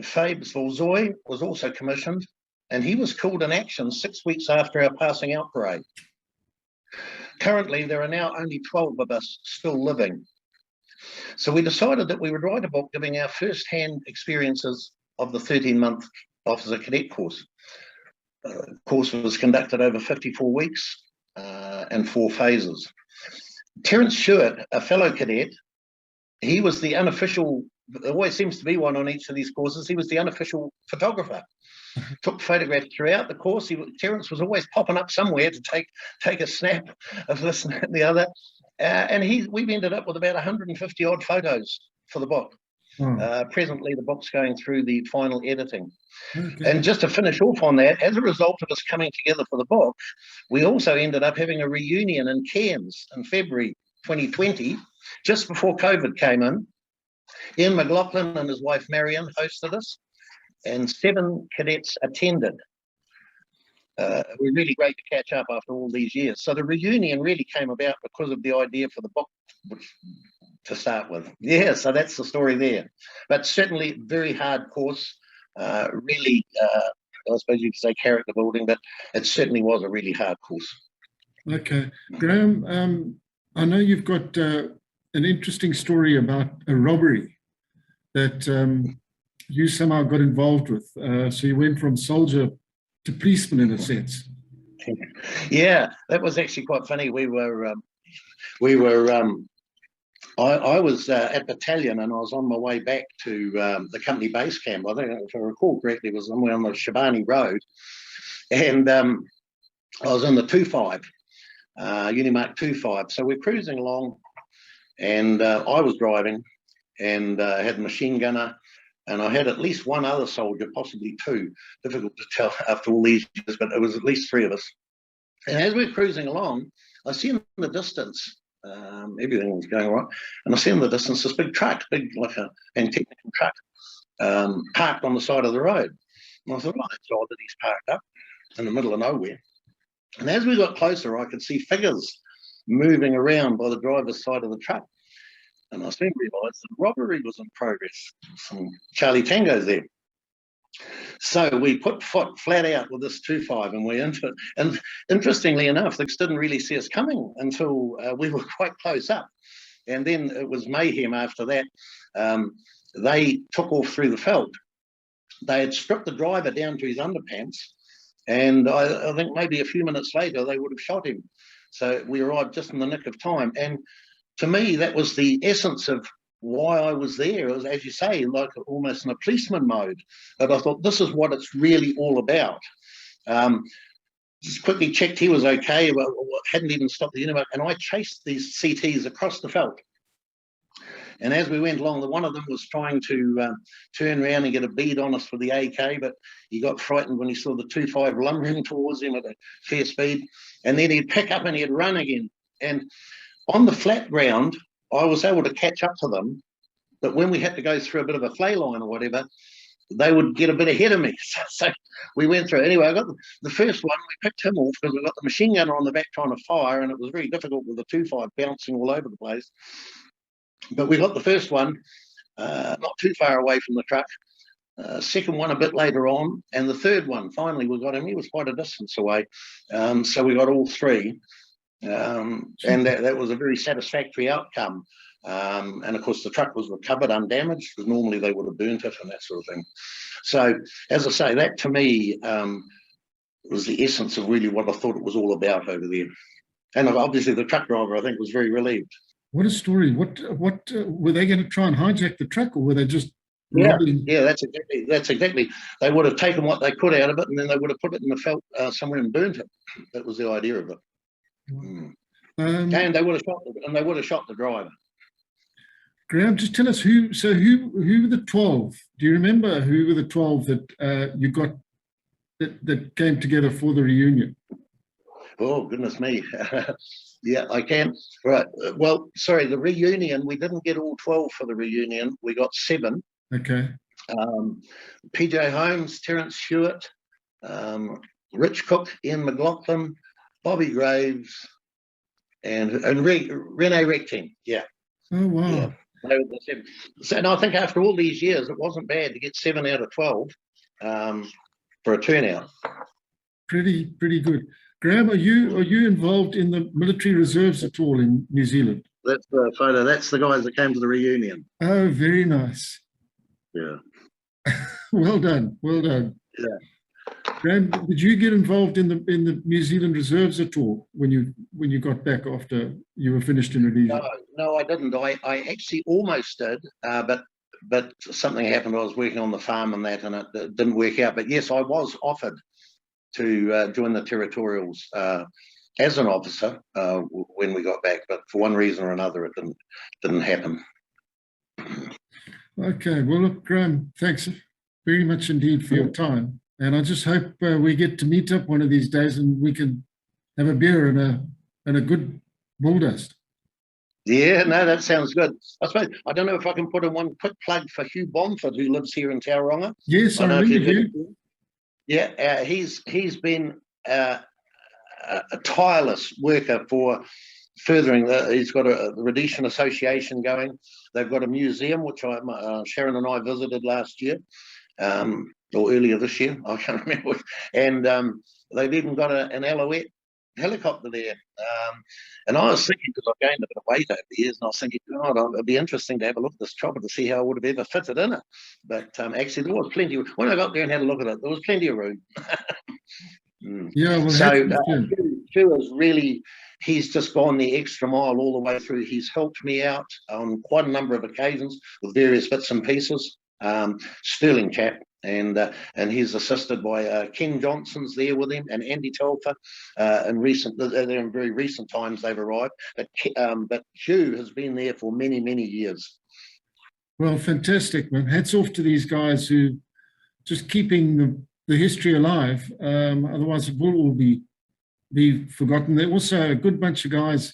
Fabes Volzoy was also commissioned, and he was called in action 6 weeks after our passing out parade. Currently, there are now only 12 of us still living. So we decided that we would write a book giving our first-hand experiences of the 13-month officer cadet course. The course was conducted over 54 weeks and 4 phases. Terence Stewart, a fellow cadet, he was the unofficial, there always seems to be one on each of these courses, he was the unofficial photographer. Took photographs throughout the course. Terence was always popping up somewhere to take a snap of this and the other. And we've ended up with about 150 odd photos for the book. Presently, the book's going through the final editing. Okay. And just to finish off on that, as a result of us coming together for the book, we also ended up having a reunion in Cairns in February 2020, just before COVID came in. Ian McLaughlin and his wife Marion hosted us, and 7 cadets attended. It was really great to catch up after all these years. So the reunion really came about because of the idea for the book to start with. Yeah, so that's the story there. But certainly very hard course, really, I suppose you could say character building, but it certainly was a really hard course. Okay. Graeme, I know you've got an interesting story about a robbery that you somehow got involved with. So you went from soldier to policeman in a sense. Yeah, that was actually quite funny. I was at Battalion, and I was on my way back to the company base camp. I think, if I recall correctly, it was somewhere on the Shabani Road, and I was in the 25, Unimark 25. So we're cruising along, and I was driving, and had a machine gunner, and I had at least one other soldier, possibly 2. Difficult to tell after all these years, but it was at least 3 of us. And as we're cruising along, I see in the distance, everything was going right, and I see in the distance this big truck, like a technical truck, parked on the side of the road. And I thought, oh, that's odd that he's parked up in the middle of nowhere. And as we got closer, I could see figures moving around by the driver's side of the truck. And I soon realised that robbery was in progress. Some Charlie Tangos there. So we put foot flat out with this 25 and we're into it. And interestingly enough, they didn't really see us coming until we were quite close up. And then it was mayhem after that. They took off through the veld. They had stripped the driver down to his underpants. And I think maybe a few minutes later, they would have shot him. So we arrived just in the nick of time. And to me, that was the essence of why I was there. It was, as you say, like almost in a policeman mode. But I thought, this is what it's really all about. Just quickly checked he was okay, but hadn't even stopped the unit. And I chased these CTs across the veld. And as we went along, one of them was trying to turn around and get a bead on us for the AK, but he got frightened when he saw the 25 lumbering towards him at a fair speed. And then he'd pick up and he'd run again. And on the flat ground, I was able to catch up to them, but when we had to go through a bit of a flay line or whatever, they would get a bit ahead of me. So we went through. Anyway, I got the first one, we picked him off because we got the machine gunner on the back trying to fire, and it was very difficult with the 25 bouncing all over the place. But we got the first one not too far away from the truck, second one a bit later on, and the third one, finally we got him. He was quite a distance away. So we got all 3. And that was a very satisfactory outcome. And of course, the truck was recovered undamaged, because normally they would have burnt it and that sort of thing. So, as I say, that to me was the essence of really what I thought it was all about over there. And obviously, the truck driver, I think, was very relieved. What a story! What were they going to try and hijack the truck, or were they just? Yeah, that's exactly. They would have taken what they could out of it, and then they would have put it in the veld somewhere and burnt it. That was the idea of it. And they would have shot the driver. Graeme, just tell us who were the 12? Do you remember who were the 12 that you got that came together for the reunion? Oh, goodness me. Yeah, I can. Right. Well, sorry, the reunion, we didn't get all 12 for the reunion. We got 7. Okay. PJ Holmes, Terence Stewart, Rich Cook, Ian McLaughlin, Bobby Graves, and Rene Recting. Yeah. Oh, wow. Yeah. So, and I think after all these years, it wasn't bad to get 7 out of 12 for a turnout. Pretty good. Graeme, are you involved in the military reserves at all in New Zealand? That's the photo. That's the guys that came to the reunion. Oh, very nice. Yeah. Well done. Well done. Yeah. Graeme, did you get involved in the New Zealand reserves at all when you got back after you were finished in Rhodesia? No, I didn't. I actually almost did, but something happened. I was working on the farm and that, and it didn't work out. But yes, I was offered to join the territorials as an officer when we got back, but for one reason or another, it didn't happen. Okay, well, look, Graeme, thanks very much indeed for your time. And I just hope we get to meet up one of these days and we can have a beer and a good bull dust. Yeah, no, that sounds good. I suppose, I don't know if I can put in one quick plug for Hugh Bomford, who lives here in Tauranga. Yes, I remember you. Yeah, he's been a tireless worker for furthering. He's got the Rhodesian Association going. They've got a museum, which Sharon and I visited last year, or earlier this year. I can't remember. And they've even got an Alouette helicopter there. And I was thinking, because I've gained a bit of weight over the years, and I was thinking, oh, it'd be interesting to have a look at this chopper to see how I would have ever fitted in it. But actually, there was plenty. When I got there and had a look at it, there was plenty of room. Yeah, well, so Stu is really, he's just gone the extra mile all the way through. He's helped me out on quite a number of occasions with various bits and pieces. Sterling chap, and he's assisted by Ken Johnson's there with him, and Andy Telfer. In very recent times they've arrived, but Hugh has been there for many, many years. Well, fantastic, man. Hats off to these guys who just keeping the history alive. Otherwise, it will all be forgotten. There are also a good bunch of guys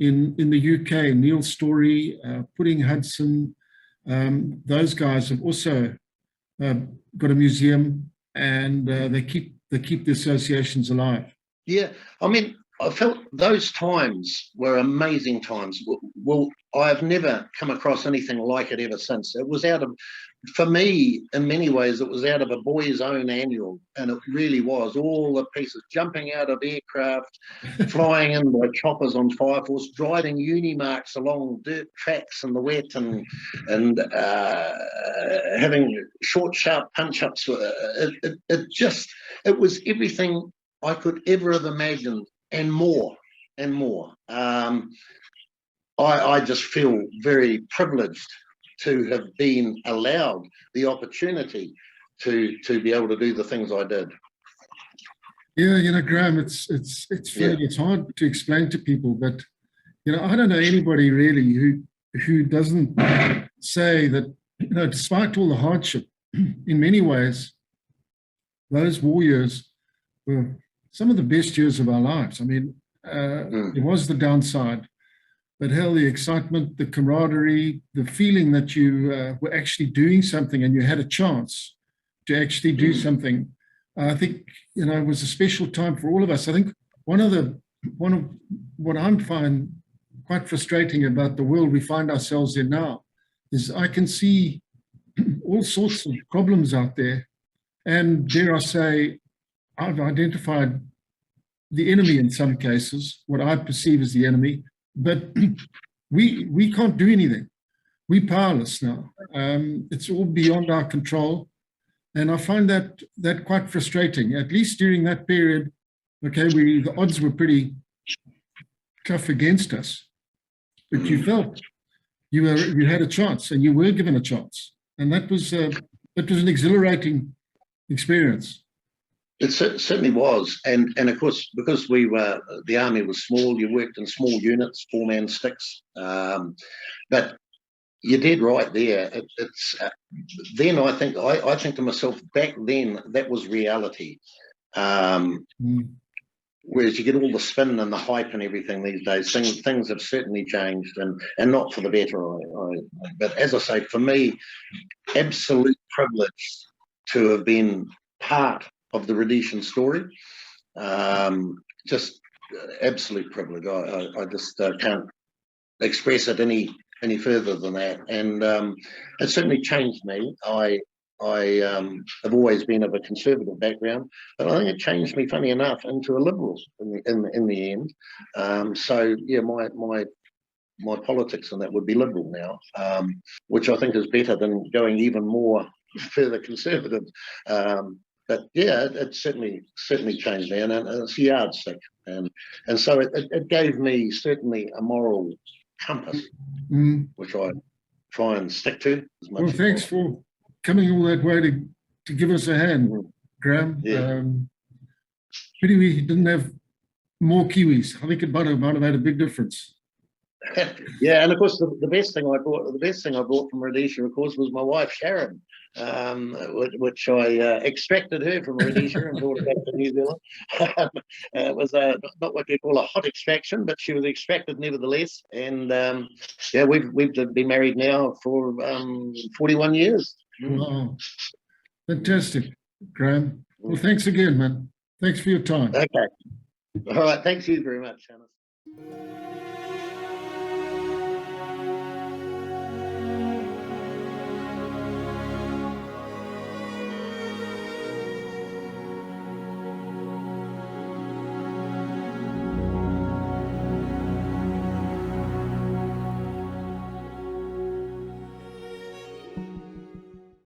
in the UK. Neil Story, Pudding Hudson. Those guys have also got a museum, and they keep the associations alive. Yeah, I mean, I felt those times were amazing times. Well, I've never come across anything like it ever since. It was for me, in many ways, it was out of a boy's own annual, and it really was. All the pieces, jumping out of aircraft, flying in by choppers on Fireforce, driving Unimarks along dirt tracks in the wet, and having short, sharp punch-ups. It was everything I could ever have imagined, and more. I just feel very privileged to have been allowed the opportunity to be able to do the things I did. Yeah, Graeme, it's funny. It's hard to explain to people, but I don't know anybody really who doesn't say that despite all the hardship, in many ways, those war years were some of the best years of our lives. I mean, it was the downside. But hell, the excitement, the camaraderie, the feeling that you were actually doing something and you had a chance to actually do something, I think, it was a special time for all of us. I think one of what I find quite frustrating about the world we find ourselves in now is I can see all sorts of problems out there. And dare I say, I've identified the enemy in some cases, what I perceive as the enemy. But we can't do anything. We're powerless now. It's all beyond our control. And I find that quite frustrating, at least during that period. Okay, the odds were pretty tough against us, but you felt you had a chance, and you were given a chance. And that was an exhilarating experience. It certainly was, and of course, because the army was small, you worked in small units, 4-man sticks. But you did right there. Then I think to myself, back then that was reality. Whereas you get all the spin and the hype and everything these days, things have certainly changed, and not for the better. But as I say, for me, absolute privilege to have been part of the Rhodesian story. Just absolute privilege. I just can't express it any further than that. And it certainly changed me. I have always been of a conservative background, but I think it changed me, funny enough, into a liberal in the end. So yeah, my politics and that would be liberal now, which I think is better than going even more further conservative. But yeah, it certainly changed me, and it's a yardstick, and so it gave me certainly a moral compass, which I try and stick to as much. Well, thanks for coming all that way to give us a hand, Graeme. Yeah. Pity we didn't have more Kiwis. I think it might have made a big difference. Yeah, and of course the best thing I bought from Rhodesia, of course, was my wife Sharon, which I extracted her from Rhodesia and brought her back to New Zealand. It was not what you call a hot extraction, but she was extracted nevertheless. And yeah, we've been married now for 41 years. Wow, fantastic, Graeme. Well, thanks again, man. Thanks for your time. Okay. All right. Thanks you very much, Hannes.